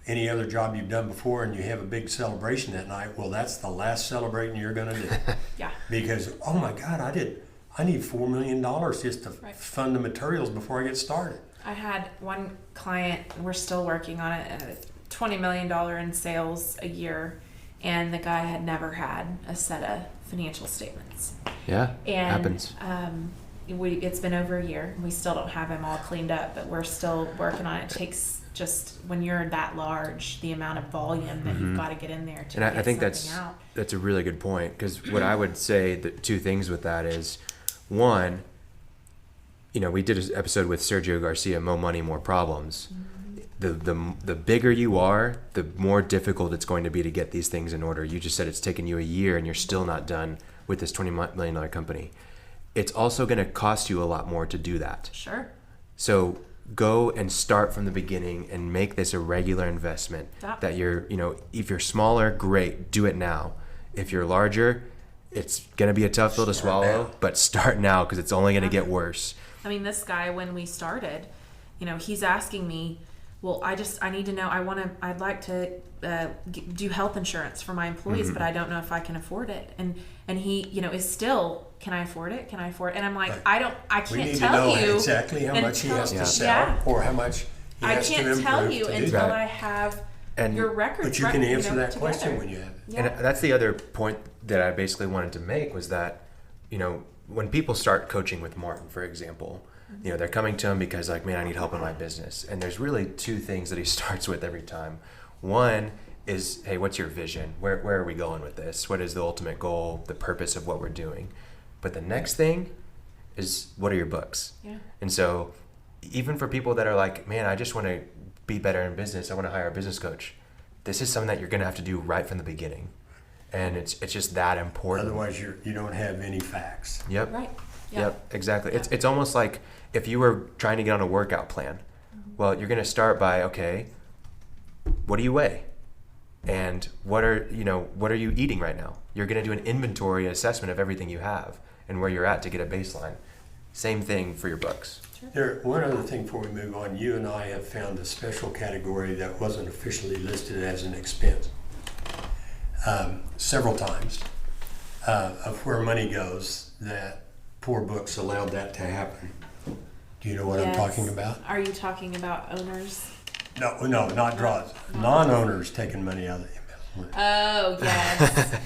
any other job you've done before, and you have a big celebration that night. Well, that's the last celebrating you're going to do. Because, oh my God, I need $4 million just to fund the materials before I get started. I had one client, we're still working on it, $20 million in sales a year, and the guy had never had a set of financial statements. Yeah, and, happens. It's been over a year, and we still don't have him all cleaned up, but we're still working on it. It takes just, when you're that large, the amount of volume that you've got to get in there to get I think out. that's a really good point, because what I would say, the two things with that is, one, we did an episode with Sergio Garcia, More Money, More Problems. The bigger you are, the more difficult it's going to be to get these things in order. You just said it's taken you a year and you're still not done with this $20 million company. It's also going to cost you a lot more to do that. Sure. So go and start from the beginning and make this a regular investment that you're, if you're smaller, great, do it now. If you're larger, it's going to be a tough pill to swallow, but start now, because it's only going to get worse. I mean, this guy, when we started, he's asking me, well, I need to know, I'd like to do health insurance for my employees, but I don't know if I can afford it. And he, is still, can I afford it? Can I afford it? And I'm like, I can't tell you. We need to know exactly how much he has to sell or how much he has to improve. I can't tell you until I have your records. But you can answer that question when you have it. Yeah. And that's the other point that I basically wanted to make, was that, when people start coaching with Martin, for example, they're coming to him because, like, man, I need help in my business. And there's really two things that he starts with every time. One is, hey, what's your vision? Where are we going with this? What is the ultimate goal, the purpose of what we're doing? But the next thing is, what are your books? Yeah. And so even for people that are like, man, I just want to be better in business, I want to hire a business coach, this is something that you're going to have to do right from the beginning. And it's just that important. Otherwise, you don't have any facts. Yep. Right. Yep, exactly. Yep. It's almost like if you were trying to get on a workout plan. Well, you're going to start by, okay, what do you weigh? And what are you eating right now? You're going to do an inventory assessment of everything you have and where you're at to get a baseline. Same thing for your books. One other thing before we move on, you and I have found a special category that wasn't officially listed as an expense several times of where money goes, that poor books allowed that to happen. Do you know what I'm talking about? Are you talking about owners? No, not draws. Non-owners taking money out of the investment. Oh, yes.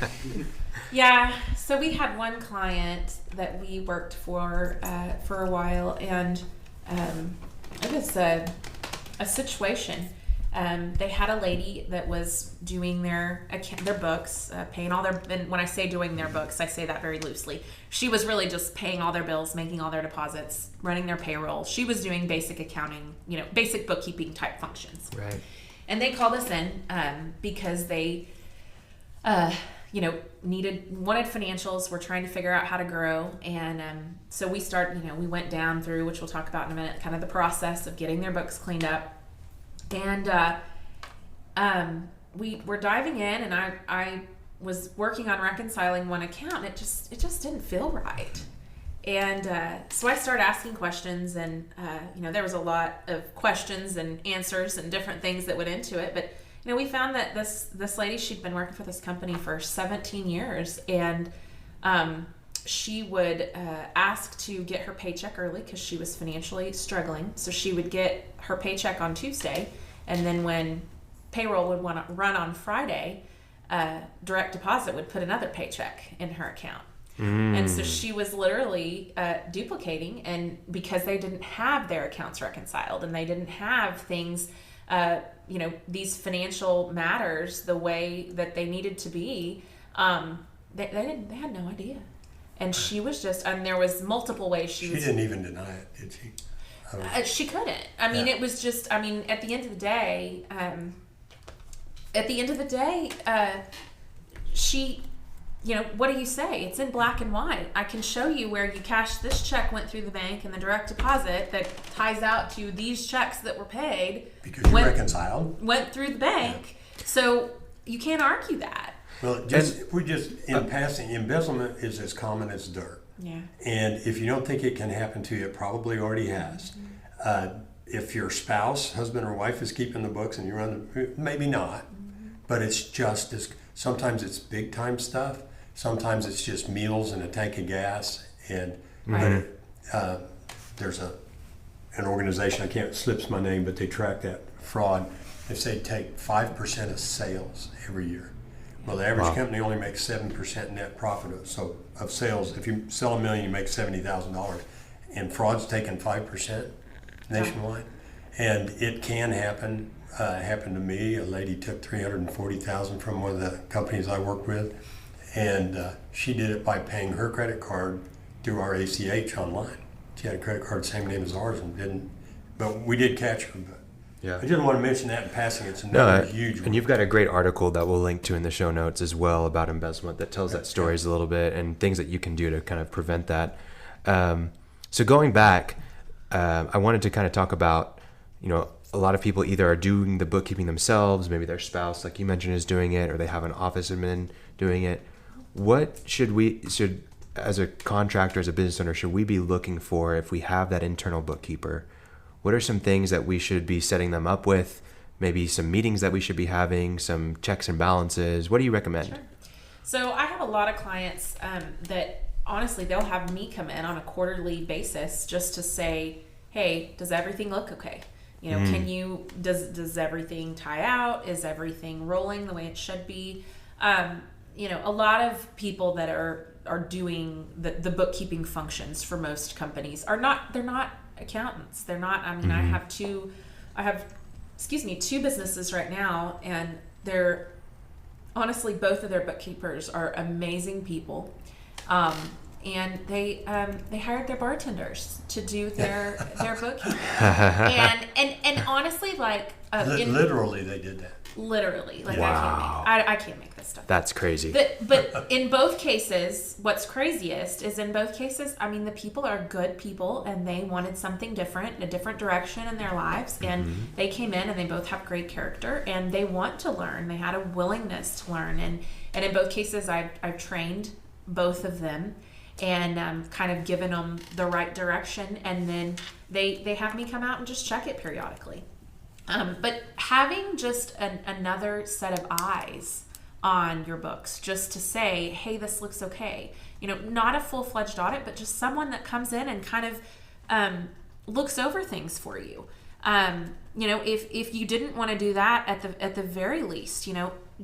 Yeah, so we had one client that we worked for a while, and it was a situation. They had a lady that was doing their books, paying all their, and when I say doing their books, I say that very loosely. She was really just paying all their bills, making all their deposits, running their payroll. She was doing basic accounting, basic bookkeeping type functions. Right. And they called us in because they, wanted financials. We're trying to figure out how to grow. And so we we went down through, which we'll talk about in a minute, kind of the process of getting their books cleaned up. And we were diving in, and I was working on reconciling one account, and it just didn't feel right. And so I started asking questions, and there was a lot of questions and answers and different things that went into it. But we found that this lady, she'd been working for this company for 17 years, and she would ask to get her paycheck early because she was financially struggling. So she would get her paycheck on Tuesday, and then when payroll would want to run on Friday, direct deposit would put another paycheck in her account. And so she was literally duplicating, and because they didn't have their accounts reconciled and they didn't have things, these financial matters the way that they needed to be, they had no idea. And she was and there was multiple ways she didn't even deny it, did she? She couldn't. I mean, it was just, at the end of the day, she, what do you say? It's in black and white. I can show you where you cashed this check, went through the bank, and the direct deposit that ties out to these checks that were paid. Because you reconciled. Went through the bank. Yeah. So you can't argue that. Well, in passing, embezzlement is as common as dirt. Yeah. And if you don't think it can happen to you, it probably already has. If your spouse, husband or wife, is keeping the books and you run maybe not, but it's just as, sometimes it's big time stuff. Sometimes it's just meals and a tank of gas. And there's an organization, slips my name, but they track that fraud. They say take 5% of sales every year. Well, the average company only makes 7% net profit of sales. If you sell $1 million, you make $70,000, and fraud's taking 5% nationwide. And it can happen. Happened to me. A lady took $340,000 from one of the companies I worked with, and she did it by paying her credit card through our ACH online. She had a credit card the same name as ours and didn't, but we did catch her. But yeah. I just want to mention that in passing. It's another huge one. And you've got a great article that we'll link to in the show notes as well about embezzlement that tells that stories a little bit and things that you can do to kind of prevent that. So going back, I wanted to kind of talk about, a lot of people either are doing the bookkeeping themselves, maybe their spouse, like you mentioned, is doing it, or they have an office admin doing it. What should as a contractor, as a business owner, should we be looking for if we have that internal bookkeeper? What are some things that we should be setting them up with? Maybe some meetings that we should be having, some checks and balances. What do you recommend? Sure. So I have a lot of clients that honestly, they'll have me come in on a quarterly basis just to say, hey, does everything look okay? Does everything tie out? Is everything rolling the way it should be? A lot of people that are doing the bookkeeping functions for most companies they're not accountants. They're not, I have two businesses right now, and they're honestly, both of their bookkeepers are amazing people. And they hired their bartenders to do their bookkeeping. and honestly, literally they did that. Literally, wow. I can't make this stuff. That's crazy. But in both cases, what's craziest is in both cases, the people are good people and they wanted something different, a different direction in their lives, and they came in and they both have great character and they want to learn. They had a willingness to learn, and in both cases, I've trained both of them and kind of given them the right direction, and then they have me come out and just check it periodically. But having just another set of eyes on your books, just to say, hey, this looks okay. Not a full-fledged audit, but just someone that comes in and kind of looks over things for you. If you didn't want to do that at the very least,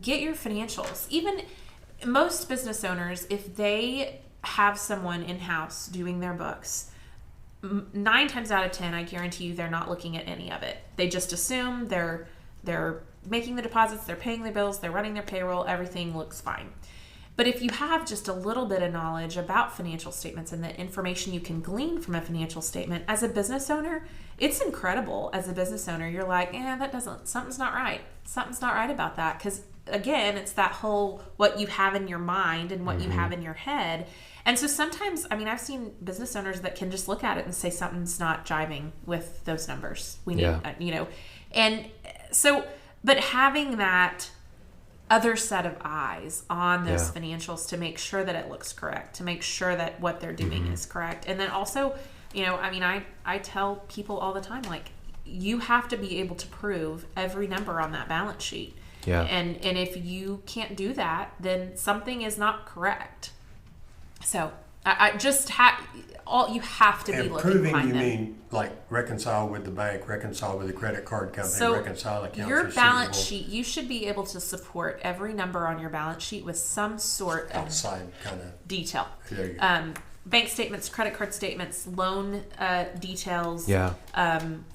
get your financials. Even most business owners, if they have someone in-house doing their books, 9 times out of 10, I guarantee you they're not looking at any of it. They just assume they're making the deposits, they're paying their bills, they're running their payroll, everything looks fine. But if you have just a little bit of knowledge about financial statements and the information you can glean from a financial statement as a business owner, it's incredible. As a business owner, you're like, something's not right. Something's not right about that. Because again, it's that whole what you have in your mind and what you have in your head. And so sometimes, I've seen business owners that can just look at it and say something's not jiving with those numbers. We need, and so, but having that other set of eyes on those financials to make sure that it looks correct, to make sure that what they're doing is correct. And then also, I tell people all the time, you have to be able to prove every number on that balance sheet. Yeah. And if you can't do that, then something is not correct. So I just you have to be looking proving, behind you them. mean like reconcile with the bank, reconcile with the credit card company, So reconcile accounts your receivable. balance sheet, you should be able to support every number on your balance sheet with some sort of outside kind of detail. There you go. Bank statements, credit card statements, loan details. Yeah.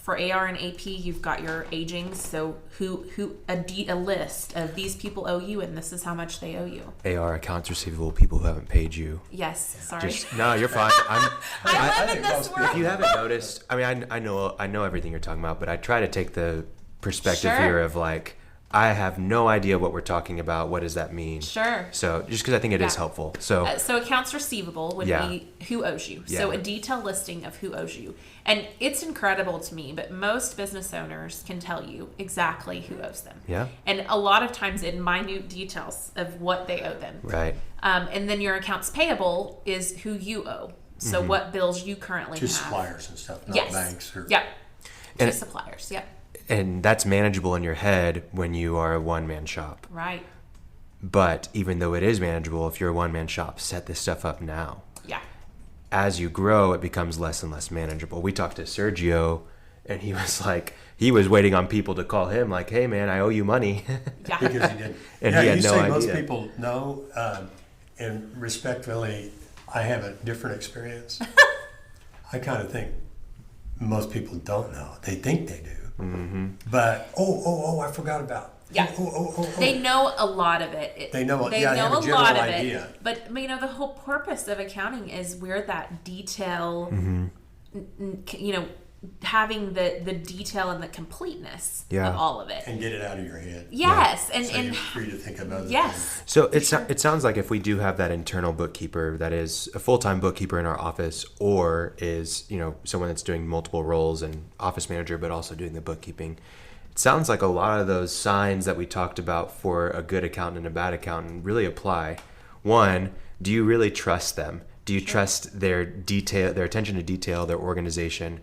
For AR and AP, you've got your aging. So a list of these people owe you, and this is how much they owe you. AR, accounts receivable, people who haven't paid you. Yes. Sorry. No, you're fine. I live in this world. If you haven't noticed, I know everything you're talking about, but I try to take the perspective Sure. here of I have no idea what we're talking about. What does that mean? Sure. So just because I think it is helpful. So so accounts receivable would be who owes you. Yeah. So a detailed listing of who owes you. And it's incredible to me, but most business owners can tell you exactly who owes them. Yeah. And a lot of times in minute details of what they owe them. Right. And then your accounts payable is who you owe. So what bills you currently have. To suppliers and stuff, not Yes. banks. Yep. And- To suppliers. Yep. And that's manageable in your head when you are a one-man shop. Right. But even though it is manageable, if you're a one-man shop, set this stuff up now. Yeah. As you grow, it becomes less and less manageable. We talked to Sergio, and he was like, he was waiting on people to call him, like, "Hey, man, I owe you money." Yeah. Because he didn't. And he had you no say idea. most people know, and respectfully, I have a different experience. I kind of think most people don't know. They think they do. Mm-hmm. But, I forgot about. Yeah. They know a lot of it. They know, They yeah, know I have a a general lot of idea. it. But the whole purpose of accounting is we're that detail, having the detail and the completeness of all of it. And get it out of your head. Yes, So you're free to think of other yes. So it sounds like if we do have that internal bookkeeper that is a full-time bookkeeper in our office, or is someone that's doing multiple roles and office manager but also doing the bookkeeping, it sounds like a lot of those signs that we talked about for a good accountant and a bad accountant really apply. One, do you really trust them? Do you trust their attention to detail, their organization?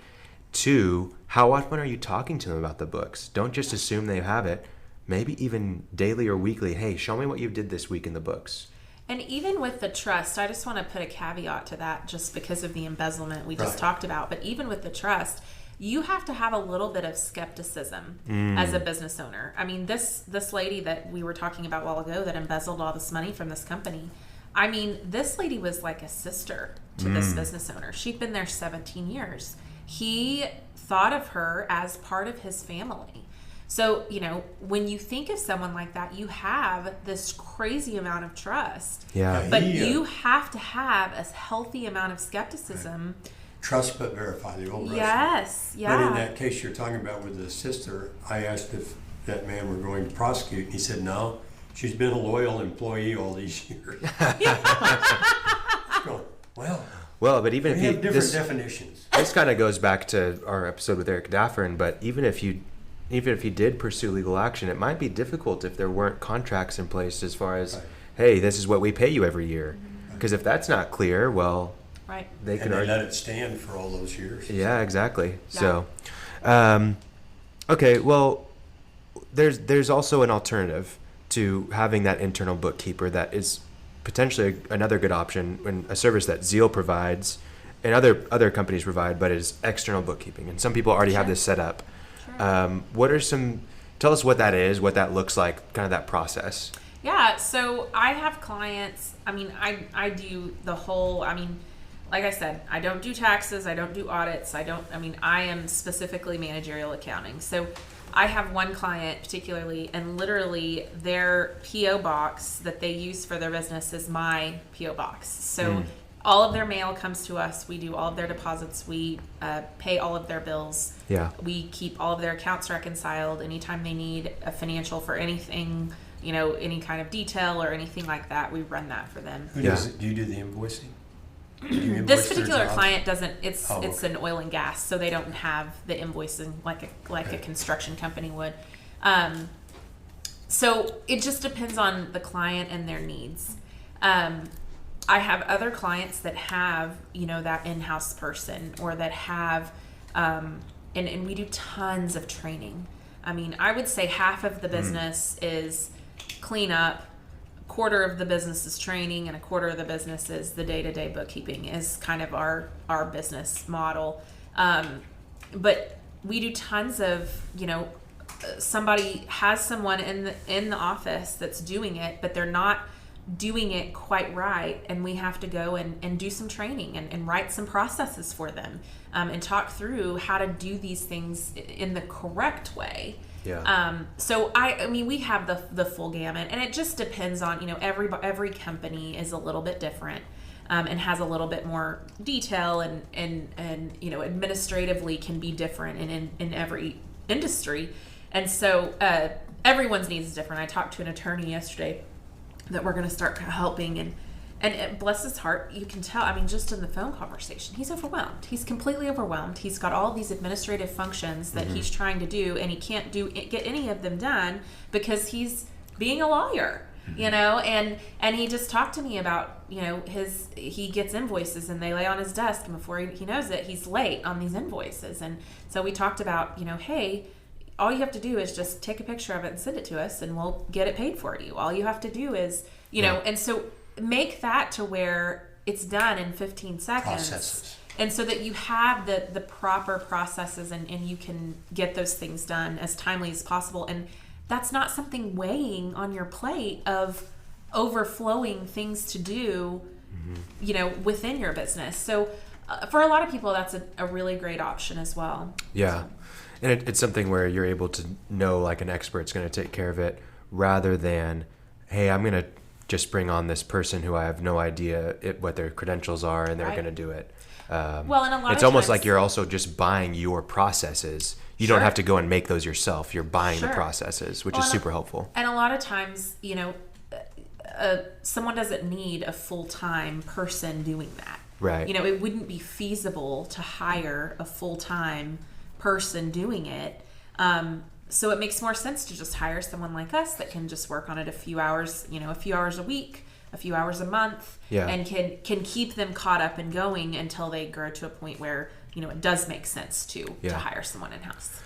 Two, how often are you talking to them about the books? Don't just assume they have it. Maybe even daily or weekly. Hey, show me what you did this week in the books. And even with the trust, I just want to put a caveat to that just because of the embezzlement we just talked about. But even with the trust, you have to have a little bit of skepticism as a business owner. I mean, this lady that we were talking about a while ago that embezzled all this money from this company, I mean, this lady was like a sister to this business owner. She'd been there 17 years. He thought of her as part of his family. So, when you think of someone like that, you have this crazy amount of trust. Yeah. But you have to have a healthy amount of skepticism. Trust but verify, the old Russian. Yes, yeah. But in that case you're talking about with the sister, I asked if that man were going to prosecute, and he said no. She's been a loyal employee all these years. Well, but even we if have different definitions. This kind of goes back to our episode with Eric Daffern, but even if you did pursue legal action, it might be difficult if there weren't contracts in place as far as, hey, this is what we pay you every year. Because if that's not clear, well, they can let it stand for all those years. Yeah, exactly. Yeah. So, okay, well, there's also an alternative to having that internal bookkeeper that is potentially another good option, when a service that Zeal provides and other companies provide, but is external bookkeeping. And some people already have this set up. Sure. Tell us what that is, what that looks like, kind of that process. Yeah, so I have clients, I do the whole, like I said, I don't do taxes, I don't do audits, I am specifically managerial accounting. So I have one client particularly, and literally their PO box that they use for their business is my PO box. So all of their mail comes to us. We do all of their deposits. We pay all of their bills. Yeah. We keep all of their accounts reconciled. Anytime they need a financial for anything, any kind of detail or anything like that, we run that for them. Who does it? Do you do the invoicing? This particular client doesn't. It's an oil and gas, so they don't have the invoicing like a construction company would. So it just depends on the client and their needs. I have other clients that have that in-house person, or that have, and we do tons of training. I would say half of the business is cleanup. Quarter of the business is training, and a quarter of the business is the day-to-day bookkeeping, is kind of our business model. But we do tons of, somebody has someone in the office that's doing it, but they're not doing it quite right, and we have to go and do some training and write some processes for them, and talk through how to do these things in the correct way. Yeah. So we have the full gamut, and it just depends on, every company is a little bit different, and has a little bit more detail, and administratively can be different in every industry. And so everyone's needs is different. I talked to an attorney yesterday that we're going to start helping, and bless his heart, you can tell, I mean, just in the phone conversation, he's overwhelmed. He's completely overwhelmed. He's got all these administrative functions that he's trying to do, and he can't get any of them done because he's being a lawyer, you know, and he just talked to me about, you know, he gets invoices and they lay on his desk, and before he knows it, he's late on these invoices. And so we talked about, you know, hey, all you have to do is just take a picture of it and send it to us, and we'll get it paid for you. All you have to do is, you know, and so make that to where it's done in 15 seconds. Processes. And so that you have the proper processes, and you can get those things done as timely as possible. And that's not something weighing on your plate of overflowing things to do, you know, within your business. So for a lot of people, that's a really great option as well. Yeah. And it's something where you're able to know like an expert's going to take care of it, rather than, hey, I'm going to just bring on this person who I have no idea what their credentials are, and they're going to do it. Well, and a lot it's of almost times, like you're also just buying your processes. You Sure. don't have to go and make those yourself. You're buying the Sure. processes, which Well, is super helpful. And a lot of times, you know, someone doesn't need a full-time person doing that. Right. You know, it wouldn't be feasible to hire a full-time person doing it. So it makes more sense to just hire someone like us that can just work on it a few hours, you know, a few hours a week, a few hours a month, and can keep them caught up and going until they grow to a point where, you know, it does make sense to hire someone in-house.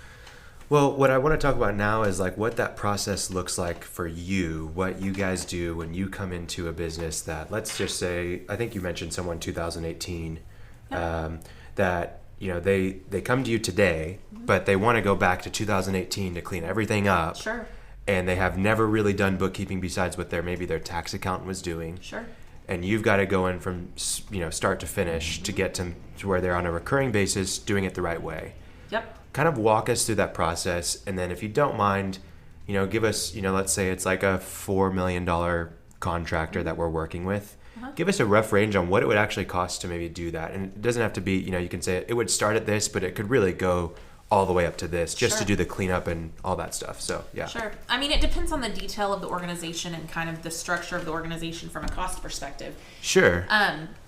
Well, what I want to talk about now is like what that process looks like for you, what you guys do when you come into a business that, let's just say, I think you mentioned someone 2018, that, you know, they come to you today, but they want to go back to 2018 to clean everything up. Sure. And they have never really done bookkeeping besides what maybe their tax accountant was doing. Sure. And you've got to go in from, you know, start to finish to get to where they're on a recurring basis doing it the right way. Yep. Kind of walk us through that process, and then if you don't mind, you know, give us, you know, let's say it's like a $4 million contractor that we're working with. Give us a rough range on what it would actually cost to maybe do that. And it doesn't have to be, you know, you can say it would start at this, but it could really go all the way up to this just to do the cleanup and all that stuff. So, yeah. Sure. I mean, it depends on the detail of the organization and kind of the structure of the organization from a cost perspective. Sure.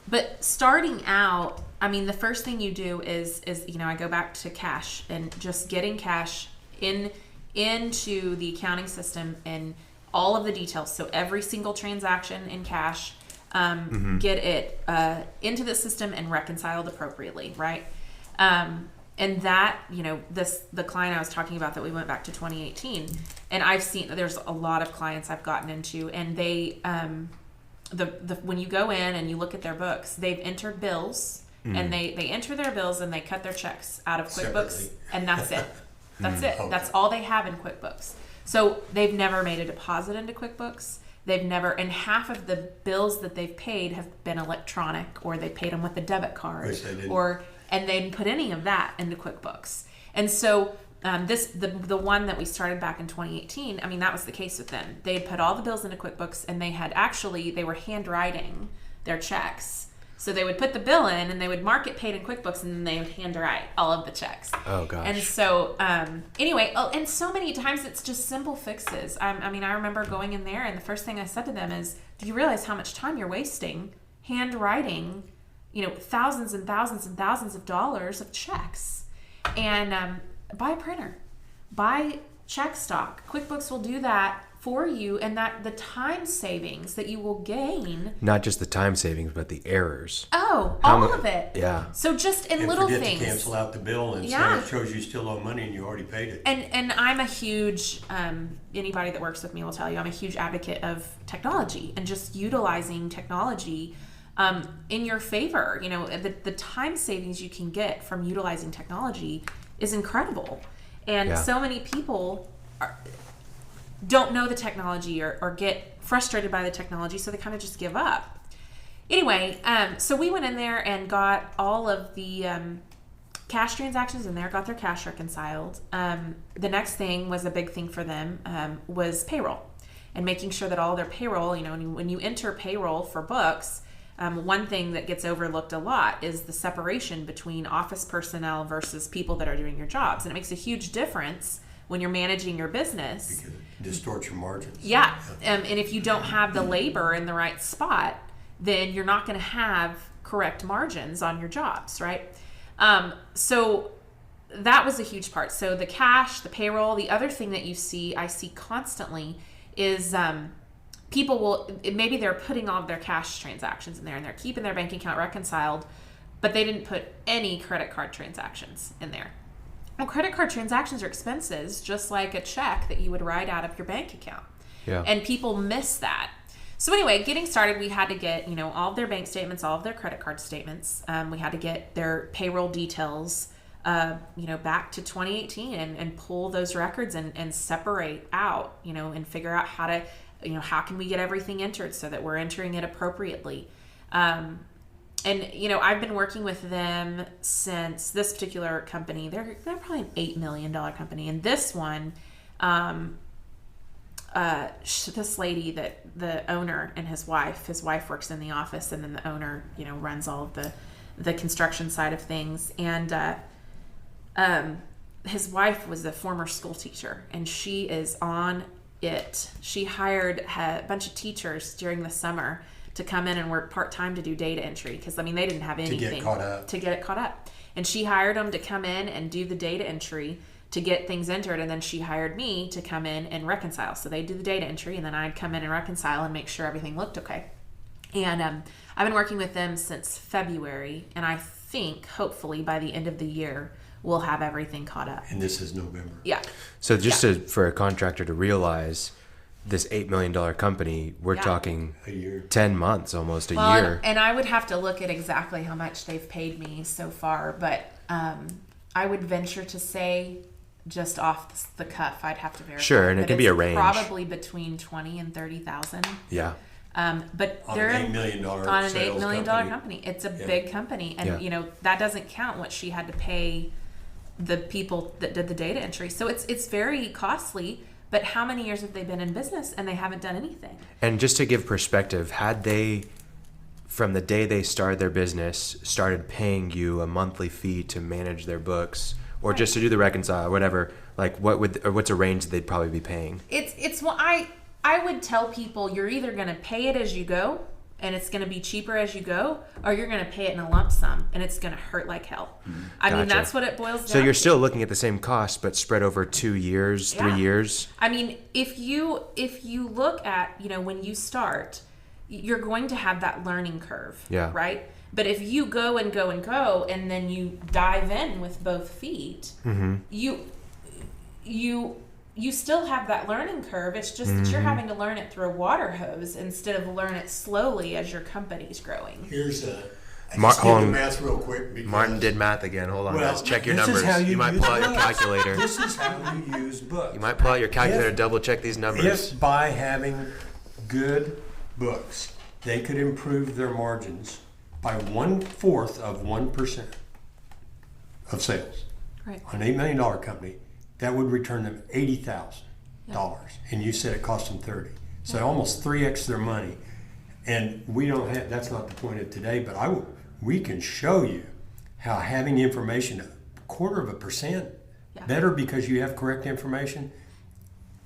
But starting out, I mean, the first thing you do is you know, I go back to cash and just getting cash into the accounting system and all of the details. So every single transaction in cash, get it into the system and reconciled appropriately, right? And that, you know, the client I was talking about that we went back to 2018, and I've seen, there's a lot of clients I've gotten into, and they, when you go in and you look at their books, they've entered bills, and they enter their bills and they cut their checks out of QuickBooks, Separately. and that's it. That's it. That's all they have in QuickBooks. So they've never made a deposit into QuickBooks. They've never, and half of the bills that they've paid have been electronic, or they paid them with a debit card, Which they didn't. and they didn't put any of that into QuickBooks. And so the one that we started back in 2018, I mean, that was the case with them. They had put all the bills into QuickBooks, and they were handwriting their checks. So they would put the bill in, and they would mark it paid in QuickBooks, and then they would handwrite all of the checks. Oh, gosh. And so, anyway, and so many times it's just simple fixes. I mean, I remember going in there, and the first thing I said to them is, do you realize how much time you're wasting handwriting, you know, thousands and thousands and thousands of dollars of checks? And buy a printer, buy check stock. QuickBooks will do that for you, and that the time savings that you will gain. Not just the time savings, but the errors. Oh, all of it. Yeah. So just in And little forget things. to cancel out the bill and Yeah. say it shows you still owe money and you already paid it. And I'm a huge, anybody that works with me will tell you, I'm a huge advocate of technology and just utilizing technology in your favor. You know, the time savings you can get from utilizing technology is incredible. And so many people don't know the technology or get frustrated by the technology, so they kind of just give up. Anyway, so we went in there and got all of the cash transactions in there, got their cash reconciled. The next thing was a big thing for them was payroll, and making sure that all their payroll, you know, when you enter payroll for books, one thing that gets overlooked a lot is the separation between office personnel versus people that are doing your jobs. And it makes a huge difference when you're managing your business. Because it distorts your margins. Yeah. And if you don't have the labor in the right spot, then you're not going to have correct margins on your jobs, right? So that was a huge part. So the cash, the payroll, the other thing that I see constantly is people maybe they're putting all of their cash transactions in there and they're keeping their bank account reconciled, but they didn't put any credit card transactions in there. Well, credit card transactions are expenses, just like a check that you would write out of your bank account. Yeah. And people miss that. So anyway, getting started, we had to get, all of their bank statements, all of their credit card statements. We had to get their payroll details, back to 2018 and pull those records and separate out, and figure out how to, how can we get everything entered so that we're entering it appropriately. And I've been working with them since this particular company. They're probably an $8 million company. And this one, this lady, that the owner and his wife works in the office, and then the owner, runs all of the construction side of things. And his wife was a former school teacher, and she is on it. She hired a bunch of teachers during the summer to come in and work part-time to do data entry, because they didn't have anything to get it caught up. And she hired them to come in and do the data entry to get things entered, and then she hired me to come in and reconcile. So they do the data entry, and then I'd come in and reconcile and make sure everything looked okay. And I've been working with them since February, and I think hopefully by the end of the year we'll have everything caught up. And this is November. Yeah. So just for a contractor to realize, this $8 million company, we're talking a year, 10 months, almost a year. And I would have to look at exactly how much they've paid me so far, but I would venture to say, just off the cuff, I'd have to verify. Sure, and it can be a range. Probably between 20 and 30,000. Yeah. But on they're an $8 million on an $8 million company. It's a big company, and that doesn't count what she had to pay the people that did the data entry. So it's very costly. But how many years have they been in business and they haven't done anything? And just to give perspective, had they, from the day they started their business, started paying you a monthly fee to manage their books, or just to do the reconcile, whatever, what's a range they'd probably be paying? It's what I would tell people: you're either going to pay it as you go, and it's going to be cheaper as you go, or you're going to pay it in a lump sum, and it's going to hurt like hell. Mm-hmm. I mean, that's what it boils down to. So you're still looking at the same cost, but spread over 2 years, 3 years? I mean, if you look at, when you start, you're going to have that learning curve, right? But if you go and go and go, and then you dive in with both feet, mm-hmm. you still have that learning curve. It's just that you're having to learn it through a water hose instead of learn it slowly as your company's growing. Here's the math real quick. Because, Martin did math again. Hold on, guys. Check your this numbers. Is how you might pull out your calculator. This is how you use books. You might pull out your calculator, double check these numbers. If by having good books, they could improve their margins by 1/4 of 1% of sales, right, on an $8 million company, that would return them $80,000. And you said it cost them $30,000. So almost 3x their money. And we don't have, that's not the point of today, but we can show you how having information 1/4% better because you have correct information.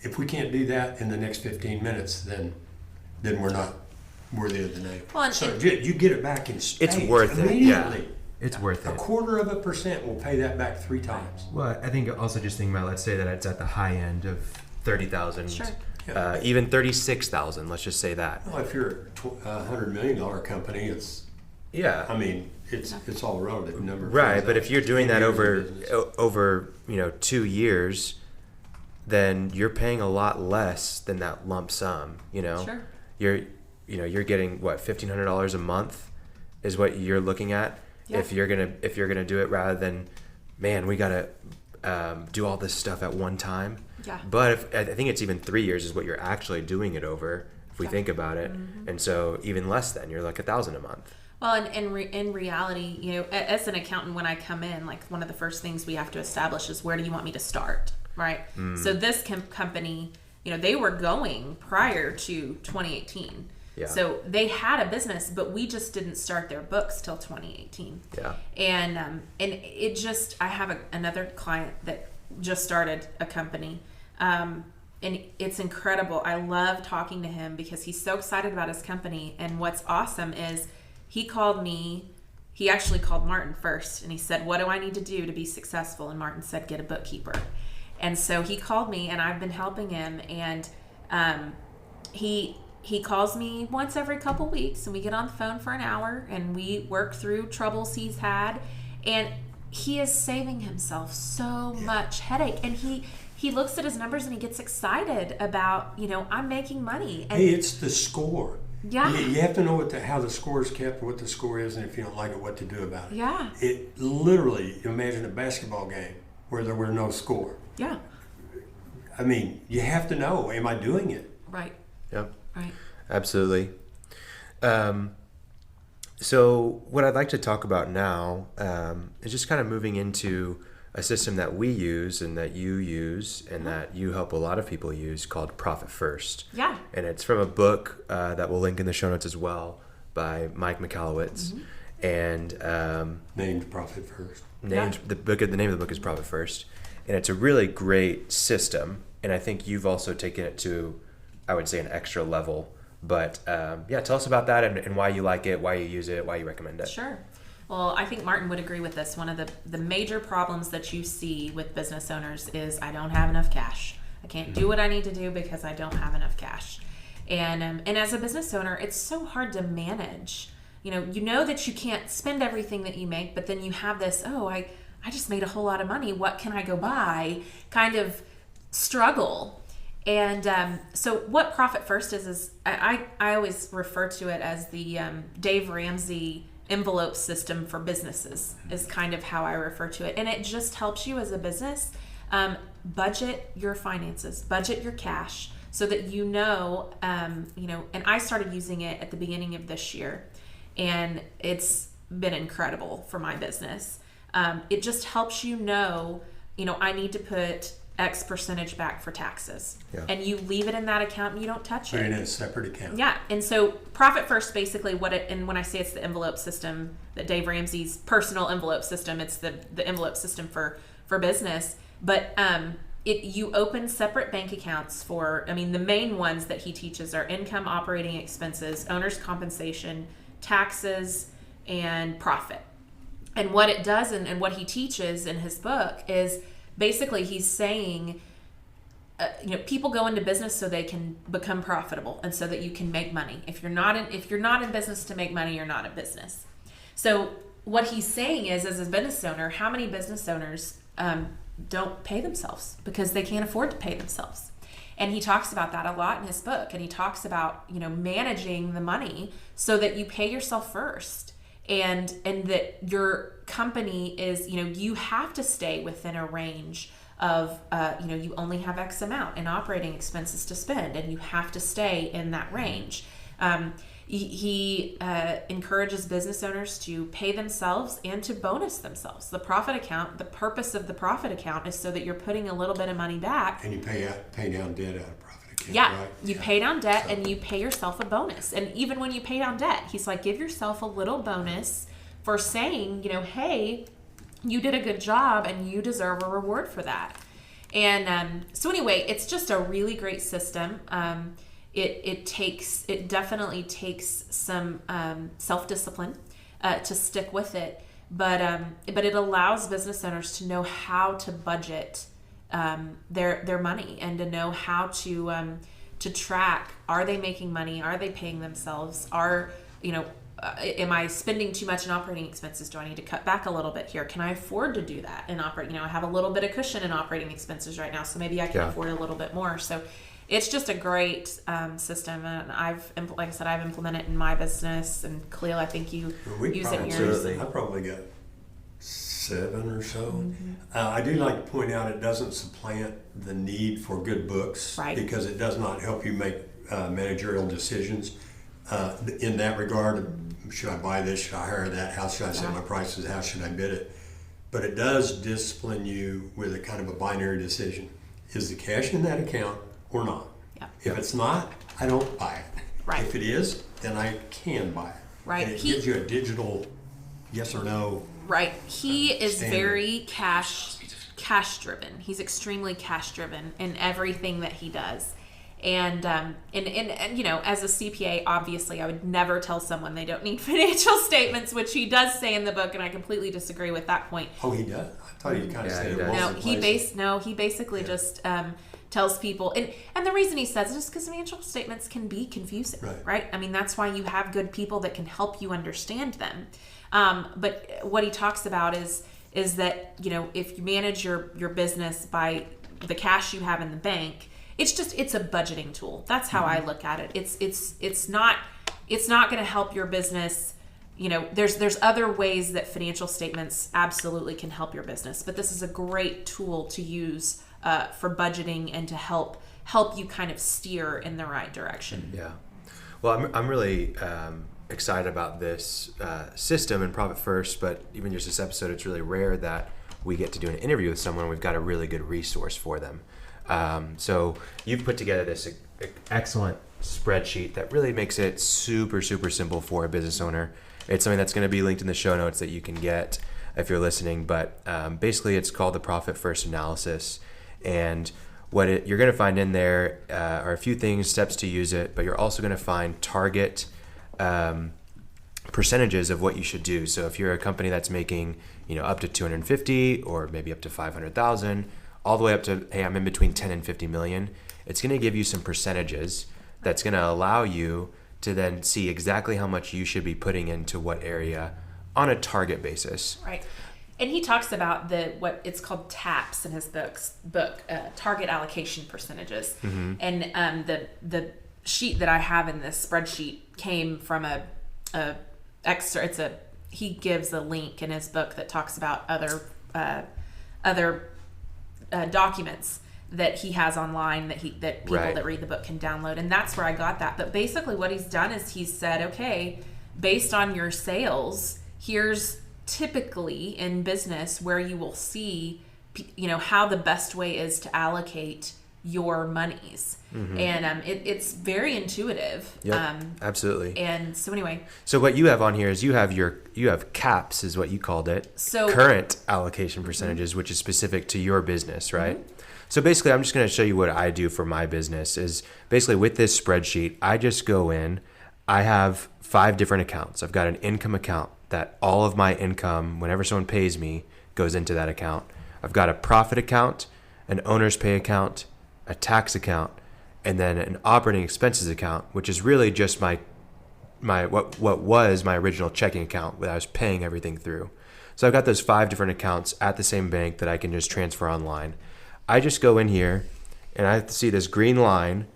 If we can't do that in the next 15 minutes, then we're not worthy of the name. Well, so you get it back in spades. It's worth it. Immediately. Yeah. It's worth it. 1/4% will pay that back 3 times. Well, I think also just thinking about, let's say that it's at the high end of 30,000, sure, even 36,000. Let's just say that. Well, if you're a $100 million company, it's I mean, it's all relative number. Right, but if you're doing that over 2 years, then you're paying a lot less than that lump sum. Sure. You're getting what, $1,500 a month is what you're looking at. Yeah. If you're gonna do it, rather than, man, we gotta do all this stuff at one time. Yeah. But I think it's even 3 years is what you're actually doing it over, if we think about it. Mm-hmm. And so even less than, you're like $1,000 a month. Well, and in reality, as an accountant, when I come in, like one of the first things we have to establish is, where do you want me to start, right? So this company, they were going prior to 2018. Yeah. So they had a business, but we just didn't start their books till 2018. Yeah. And it just, I have another client that just started a company. And it's incredible. I love talking to him because he's so excited about his company. And what's awesome is he called me. He actually called Martin first, and he said, what do I need to do to be successful? And Martin said, get a bookkeeper. And so he called me, and I've been helping him. And he calls me once every couple weeks, and we get on the phone for an hour, and we work through troubles he's had. And he is saving himself so much headache. And he looks at his numbers and he gets excited about, I'm making money. And hey, it's the score. Yeah. You have to know how the score is kept, what the score is, and if you don't like it, what to do about it. Yeah. It literally, imagine a basketball game where there were no score. Yeah. I mean, you have to know, am I doing it? Right. Yep. Right. Absolutely. So what I'd like to talk about now is just kind of moving into a system that we use and that you use and that you help a lot of people use called Profit First. Yeah. And it's from a book that we'll link in the show notes as well by Mike Michalowicz. And Named Profit First. the name of the book is Profit First. And it's a really great system. And I think you've also taken it to, I would say, an extra level. But tell us about that and why you like it, why you use it, why you recommend it. Sure. Well, I think Martin would agree with this. One of the major problems that you see with business owners is I don't have enough cash. I can't do what I need to do because I don't have enough cash. And as a business owner, it's so hard to manage. You know that you can't spend everything that you make, but then you have this, I just made a whole lot of money. What can I go buy? Kind of struggle. And so what Profit First is I always refer to it as the Dave Ramsey envelope system for businesses is kind of how I refer to it. And it just helps you as a business budget your finances, budget your cash so that and I started using it at the beginning of this year, and it's been incredible for my business. It just helps I need to put X percentage back for taxes. Yeah. And you leave it in that account and you don't touch it. Put it in a separate account. Yeah. And so Profit First, basically and when I say it's the envelope system, that Dave Ramsey's personal envelope system, it's the envelope system for business. But you open separate bank accounts the main ones that he teaches are income, operating expenses, owner's compensation, taxes, and profit. And what it does and what he teaches in his book is basically he's saying, people go into business so they can become profitable and so that you can make money. If you're not in business to make money, you're not in business. So what he's saying is, as a business owner, how many business owners don't pay themselves because they can't afford to pay themselves? And he talks about that a lot in his book. And he talks about, managing the money so that you pay yourself first. And that your company is, you have to stay within a range of, you only have X amount in operating expenses to spend, and you have to stay in that range. He encourages business owners to pay themselves and to bonus themselves. The profit account, the purpose of the profit account is so that you're putting a little bit of money back. And you pay down debt out of profit. Yeah, right? You pay down debt and you pay yourself a bonus. And even when you pay down debt, he's like, give yourself a little bonus for saying, hey, you did a good job and you deserve a reward for that. And so anyway, it's just a really great system. It definitely takes some self-discipline to stick with it, but it allows business owners to know how to budget their money and to know how to track, are they making money? Are they paying themselves? Am I spending too much in operating expenses? Do I need to cut back a little bit here? Can I afford to do that in operating? I have a little bit of cushion in operating expenses right now, so maybe I can afford a little bit more. So it's just a great system, and I've implemented it in my business. And Khalil, I think you use it in yours. I probably got 7 or so. Mm-hmm. I do like to point out it doesn't supplant the need for good books, right? Because it does not help you make managerial decisions in that regard. Should I buy this? Should I hire that? How should I set my prices? How should I bid it? But it does discipline you with a kind of a binary decision. Is the cash in that account or not? Yeah. If it's not, I don't buy it. Right. If it is, then I can buy it. Right. And it gives you a digital yes or no. Right. He is standard. very cash cash driven. He's extremely cash driven in everything that he does. And you know, as a CPA, obviously, I would never tell someone they don't need financial statements, which he does say in the book, and I completely disagree with that point. Oh, he does? I thought he kind of said it. He basically just tells people, and the reason he says it is because financial statements can be confusing, right? I mean, that's why you have good people that can help you understand them. But what he talks about is that, you know, if you manage your business by the cash you have in the bank, it's a budgeting tool. That's how I look at it. It's not going to help your business. You know, there's other ways that financial statements absolutely can help your business, but this is a great tool to use for budgeting and to help you kind of steer in the right direction. Yeah. Well, I'm really excited about this system in Profit First, but even just this episode, it's really rare that we get to do an interview with someone. We've got a really good resource for them. So you've put together this excellent spreadsheet that really makes it super, super simple for a business owner. It's something that's going to be linked in the show notes that you can get if you're listening. But basically, it's called the Profit First Analysis. And what you're going to find in there are a few things, steps to use it, but you're also going to find target percentages of what you should do. So if you're a company that's making, you know, up to 250 or maybe up to 500,000, all the way up to, hey, I'm in between 10 and 50 million, it's going to give you some percentages that's going to allow you to then see exactly how much you should be putting into what area on a target basis. Right. And he talks about what it's called TAPS in his book, target allocation percentages. Mm-hmm. And the sheet that I have in this spreadsheet came from he gives a link in his book that talks about other documents that he has online that people that read the book can download, and that's where I got that. But basically what he's done is he's said, okay, based on your sales, here's typically in business where you will see, you know, how the best way is to allocate your monies. Mm-hmm. And it's very intuitive. Yep, absolutely. And so anyway, so what you have on here is you have CAPS is what you called it. So current allocation percentages, mm-hmm. which is specific to your business, right? Mm-hmm. So basically, I'm just going to show you what I do for my business. Is basically with this spreadsheet, I just go in. I have 5 different accounts. I've got an income account that all of my income, whenever someone pays me, goes into that account. I've got a profit account, an owner's pay account, a tax account, and then an operating expenses account, which is really just my what was my original checking account that I was paying everything through. So I've got those 5 different accounts at the same bank that I can just transfer online. I just go in here and I see this green line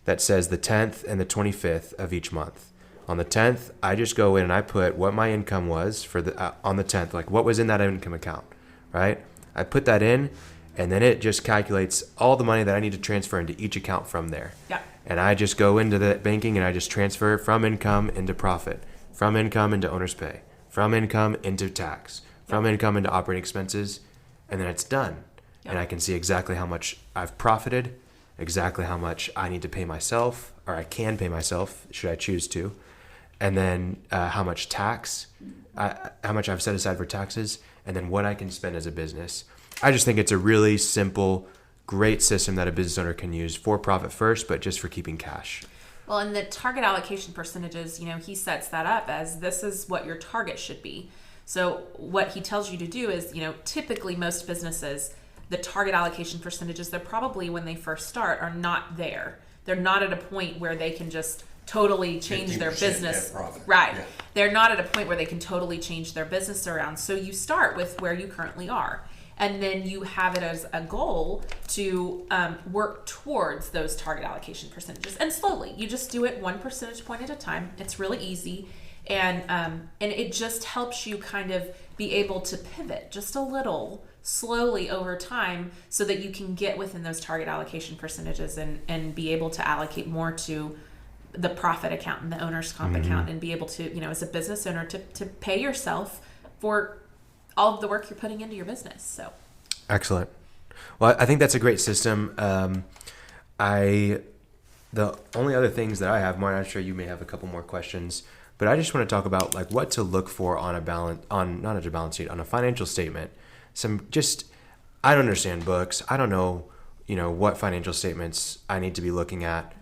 that says the 10th and the 25th of each month. On the 10th, I just go in and I put what my income was for on the 10th, like what was in that income account, right? I put that in, and then it just calculates all the money that I need to transfer into each account from there. Yeah. And I just go into the banking and I just transfer from income into profit, from income into owner's pay, from income into tax, from income into operating expenses, and then it's done. And I can see exactly how much I've profited, exactly how much I need to pay myself, or I can pay myself, should I choose to, and then how much tax, how much I've set aside for taxes, and then what I can spend as a business. I just think it's a really simple, great system that a business owner can use for Profit First, but just for keeping cash. Well, and the target allocation percentages, you know, he sets that up as this is what your target should be. So what he tells you to do is, you know, typically most businesses, the target allocation percentages, they're probably when they first start are not there. They're not at a point where they can just totally change their business. Right. Yeah. They're not at a point where they can totally change their business around. So you start with where you currently are. And then you have it as a goal to work towards those target allocation percentages. And slowly, you just do it 1 percentage point at a time. It's really easy. And it just helps you kind of be able to pivot just a little slowly over time so that you can get within those target allocation percentages and be able to allocate more to the profit account and the owner's comp mm-hmm. account and be able to, you know, as a business owner to pay yourself for all of the work you're putting into your business. So excellent. Well, I think that's a great system. The only other things that I have, Martin, I'm sure you may have a couple more questions, but I just want to talk about like what to look for on a financial statement. Some just I don't understand books. I don't know, what financial statements I need to be looking at.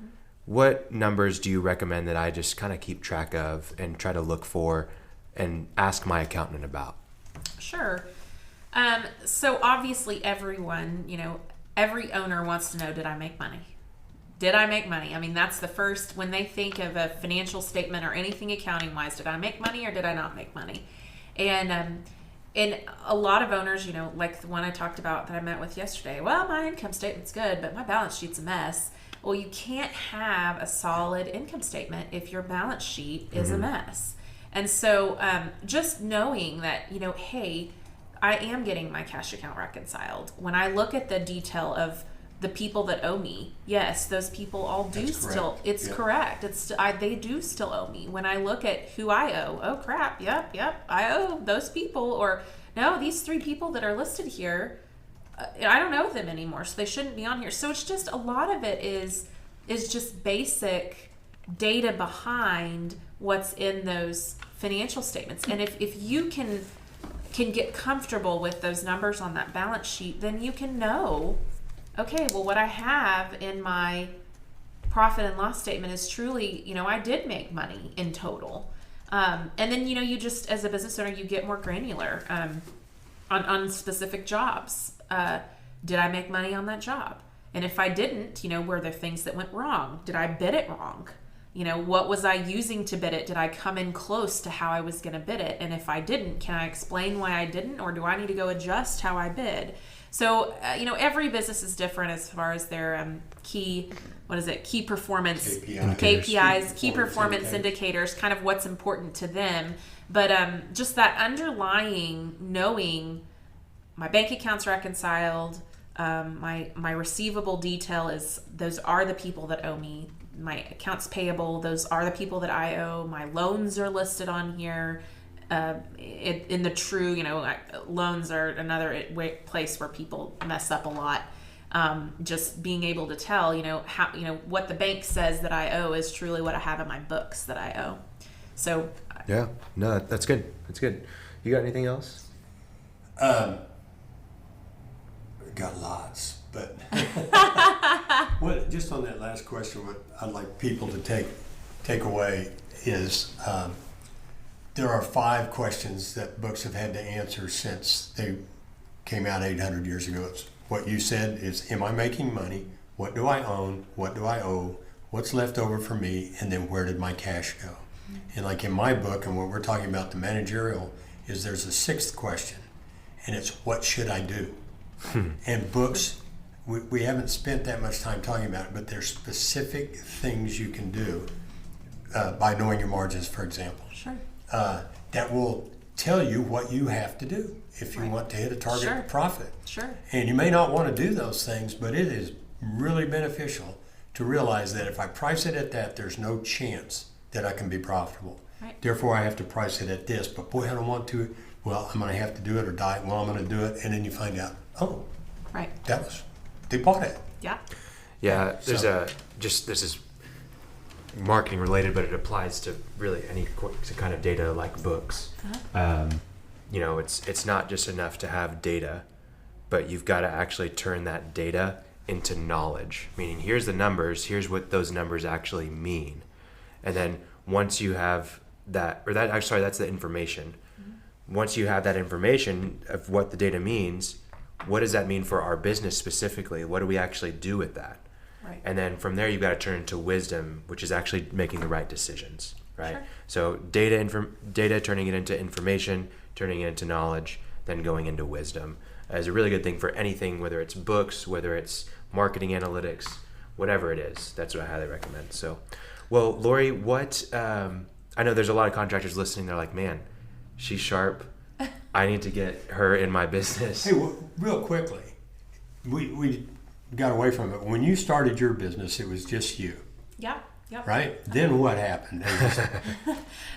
What numbers do you recommend that I just kind of keep track of and try to look for and ask my accountant about? Sure. So obviously everyone, every owner wants to know, did I make money? Did I make money? I mean, that's the first, when they think of a financial statement or anything accounting wise, did I make money or did I not make money? And a lot of owners, like the one I talked about that I met with yesterday, well, my income statement's good, but my balance sheet's a mess. Well, you can't have a solid income statement if your balance sheet is a mess. And so just knowing that, hey, I am getting my cash account reconciled. When I look at the detail of the people that owe me, yes, those people all do still, it's correct. They do still owe me. When I look at who I owe, oh crap, yep, I owe those people. Or no, these 3 people that are listed here, I don't know them anymore, so they shouldn't be on here. So it's just, a lot of it is just basic data behind what's in those financial statements. And if you can get comfortable with those numbers on that balance sheet, then you can know, okay, well, what I have in my profit and loss statement is truly, I did make money in total. And then, you just, as a business owner, you get more granular on specific jobs. Did I make money on that job? And if I didn't, were there things that went wrong? Did I bid it wrong? What was I using to bid it? Did I come in close to how I was going to bid it? And if I didn't, can I explain why I didn't? Or do I need to go adjust how I bid? So, every business is different as far as their key performance KPIs, key performance indicators, kind of what's important to them. But just that underlying knowing my bank account's reconciled, my receivable detail is, those are the people that owe me. My accounts payable, those are the people that I owe. My loans are listed on here. In the true, loans are another place where people mess up a lot. Just being able to tell, how, what the bank says that I owe is truly what I have in my books that I owe. So yeah, no, that's good. That's good. You got anything else? Got lots, but just on that last question, what I'd like people to take away is there are 5 questions that books have had to answer since they came out 800 years ago. It's what you said is, am I making money? What do I own? What do I owe? What's left over for me? And then where did my cash go? And like in my book, and what we're talking about, the Managerial, is there's a 6th question, and it's what should I do? And books, we haven't spent that much time talking about it, but there's specific things you can do by knowing your margins, for example. Sure. That will tell you what you have to do if you want to hit a target profit. Sure. And you may not want to do those things, but it is really beneficial to realize that if I price it at that, there's no chance that I can be profitable. Right. Therefore, I have to price it at this. But boy, I don't want to. Well, I'm going to have to do it or die. Well, I'm going to do it. And then you find out, oh, right, they bought it. Yeah. Yeah, there's this is marketing related, but it applies to really any kind of data like books. It's not just enough to have data, but you've got to actually turn that data into knowledge. Meaning, here's the numbers, here's what those numbers actually mean. And then once you have that's the information. Once you have that information of what the data means, what does that mean for our business specifically? What do we actually do with that? Right. And then from there, you've got to turn to wisdom, which is actually making the right decisions, right? Sure. So data, turning it into information, turning it into knowledge, then going into wisdom is a really good thing for anything, whether it's books, whether it's marketing analytics, whatever it is. That's what I highly recommend. So, well, Lori, I know there's a lot of contractors listening. They're like, man, she's sharp. I need to get her in my business. Hey, real quickly, we got away from it. When you started your business, it was just you. Yeah. Yep. Right? Then what happened?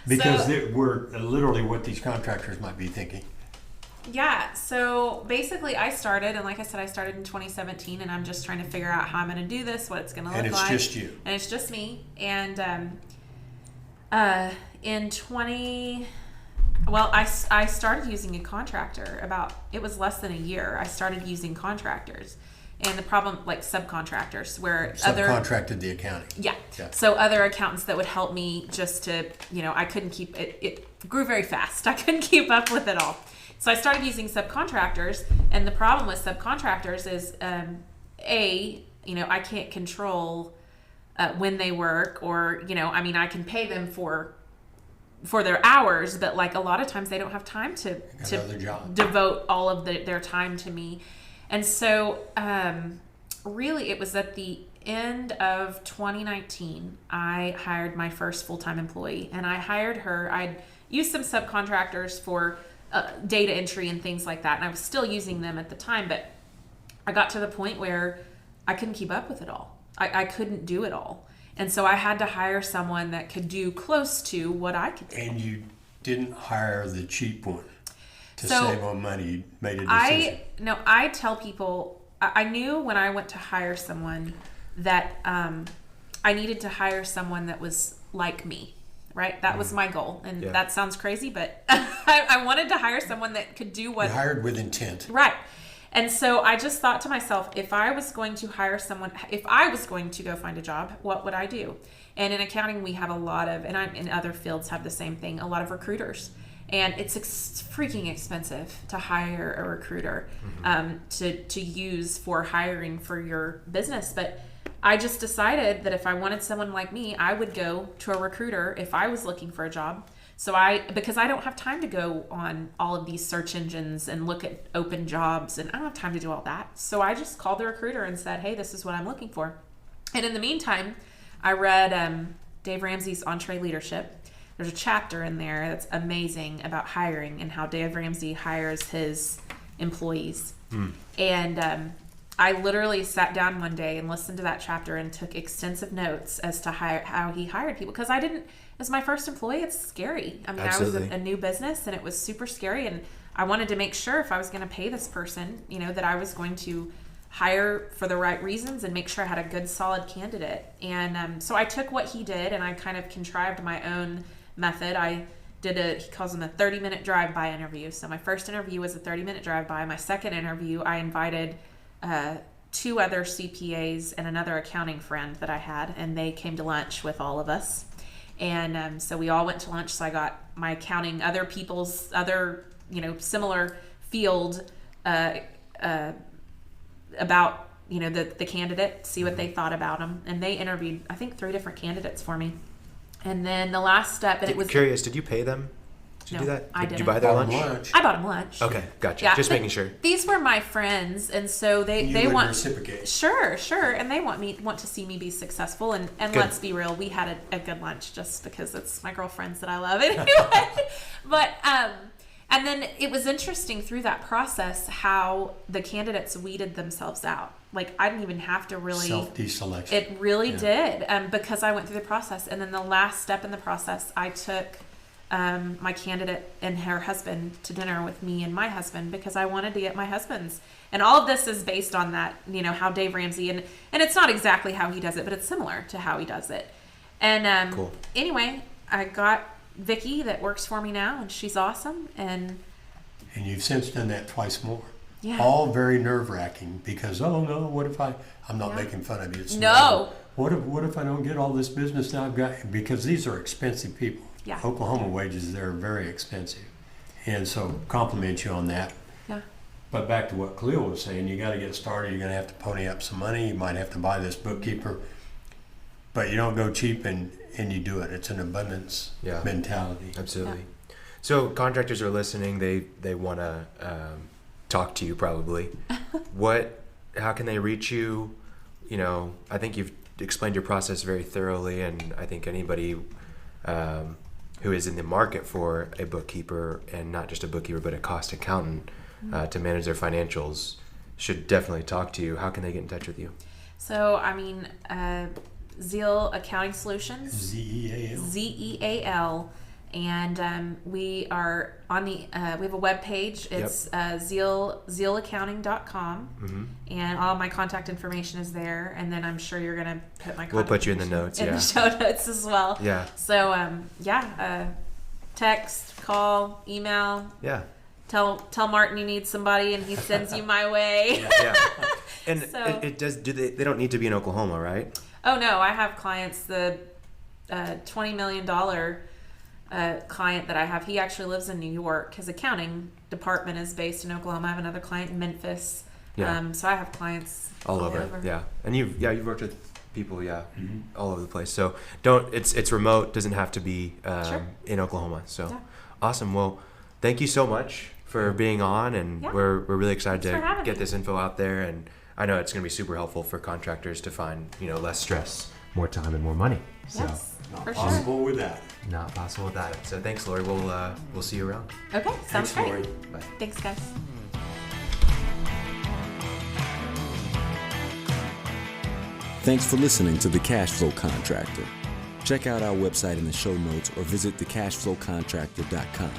Because we're literally what these contractors might be thinking. Yeah. So basically, I started, and like I said, I started in 2017, and I'm just trying to figure out how I'm going to do this, what it's going to look like. And it's just you. And it's just me. And in Well, I started using a contractor it was less than a year. I started using contractors. And the problem, like subcontractors, where Subcontracted the accounting. Yeah. So other accountants that would help me just to, I couldn't keep it. It grew very fast. I couldn't keep up with it all. So I started using subcontractors. And the problem with subcontractors is, I can't control when they work or, I can pay them for their hours, but like a lot of times they don't have time to devote all of their time to me. And so really it was at the end of 2019, I hired my first full-time employee, and I hired her. I'd used some subcontractors for data entry and things like that, and I was still using them at the time, but I got to the point where I couldn't keep up with it all. I couldn't do it all. And so I had to hire someone that could do close to what I could do. And you didn't hire the cheap one to save on money. You made a decision. I tell people, I knew when I went to hire someone that I needed to hire someone that was like me, right? That was my goal. And that sounds crazy, but I wanted to hire someone that could do what... You hired with intent. Right. And so I just thought to myself, if I was going to hire someone, if I was going to go find a job, what would I do? And in accounting, we have a lot of, and I'm in other fields have the same thing, a lot of recruiters. And it's freaking expensive to hire a recruiter to use for hiring for your business. But I just decided that if I wanted someone like me, I would go to a recruiter if I was looking for a job. So because I don't have time to go on all of these search engines and look at open jobs, and I don't have time to do all that. So I just called the recruiter and said, hey, this is what I'm looking for. And in the meantime, I read Dave Ramsey's EntreLeadership. There's a chapter in there that's amazing about hiring and how Dave Ramsey hires his employees. And I literally sat down one day and listened to that chapter and took extensive notes as to how he hired people, because as my first employee, it's scary. I mean, Absolutely. I was a new business, and it was super scary, and I wanted to make sure if I was going to pay this person, that I was going to hire for the right reasons and make sure I had a good, solid candidate. And so I took what he did, and I kind of contrived my own method. I did he calls them a 30-minute drive-by interview. So my first interview was a 30-minute drive-by. My second interview, I invited 2 other CPAs and another accounting friend that I had, and they came to lunch with all of us. And so we all went to lunch. So I got my accounting, other people's other, similar field about, the candidate, see what they thought about them. And they interviewed, I think, 3 different candidates for me. And then the last step, and it was... Curious, did you pay them to do that? I didn't. Did you buy their lunch? I bought them lunch. Okay, gotcha. Yeah, just making sure. These were my friends, and so they want reciprocate. Sure, and they want to see me be successful. And let's be real, we had a good lunch just because it's my girlfriends that I love anyway. But and then it was interesting through that process how the candidates weeded themselves out. Like I didn't even have to really self-deselection. It really did, because I went through the process. And then the last step in the process, I took my candidate and her husband to dinner with me and my husband, because I wanted to get my husband's. And all of this is based on that, how Dave Ramsey, and it's not exactly how he does it, but it's similar to how he does it. And cool. Anyway, I got Vicky that works for me now, and she's awesome. And you've since done that twice more. Yeah. All very nerve-wracking, because what if I'm not making fun of you. It's no. What if I don't get all this business now I've got? Because these are expensive people. Yeah. Oklahoma wages, they're very expensive. And so compliment you on that. Yeah. But back to what Khalil was saying, you got to get started. You're going to have to pony up some money. You might have to buy this bookkeeper. But you don't go cheap and you do it. It's an abundance mentality. Absolutely. Yeah. So contractors are listening. They want to talk to you probably. How can they reach you? I think you've explained your process very thoroughly, and I think anybody who is in the market for a bookkeeper, and not just a bookkeeper, but a cost accountant to manage their financials, should definitely talk to you. How can they get in touch with you? So, Zeal Accounting Solutions. ZEAL. ZEAL. And we are on we have a web page. It's zealaccounting.com. Mm-hmm. And all my contact information is there. And then I'm sure you're going to put my contact We'll put you in the notes, in the show notes as well. Yeah. So, text, call, email. Yeah. Tell Martin you need somebody, and he sends you my way. Yeah. And So- it does. They don't need to be in Oklahoma, right? Oh no, I have clients. The $20 million client that I have, he actually lives in New York. His accounting department is based in Oklahoma. I have another client in Memphis. Yeah. So I have clients All over. Yeah. And you've worked with people, all over the place. So it's remote. Doesn't have to be Sure. in Oklahoma. So Yeah. awesome. Well, thank you so much for being on, and Yeah. we're really excited Thanks for to having get me. this info out there. And I know it's going to be super helpful for contractors to find less stress, more time, and more money. So Yes, Not for sure. possible with that. not possible without it. So thanks, Lori. We'll see you around. Okay, sounds Thanks, great. Lori. Bye. Thanks, guys. Thanks for listening to The Cash Flow Contractor. Check out our website in the show notes or visit thecashflowcontractor.com.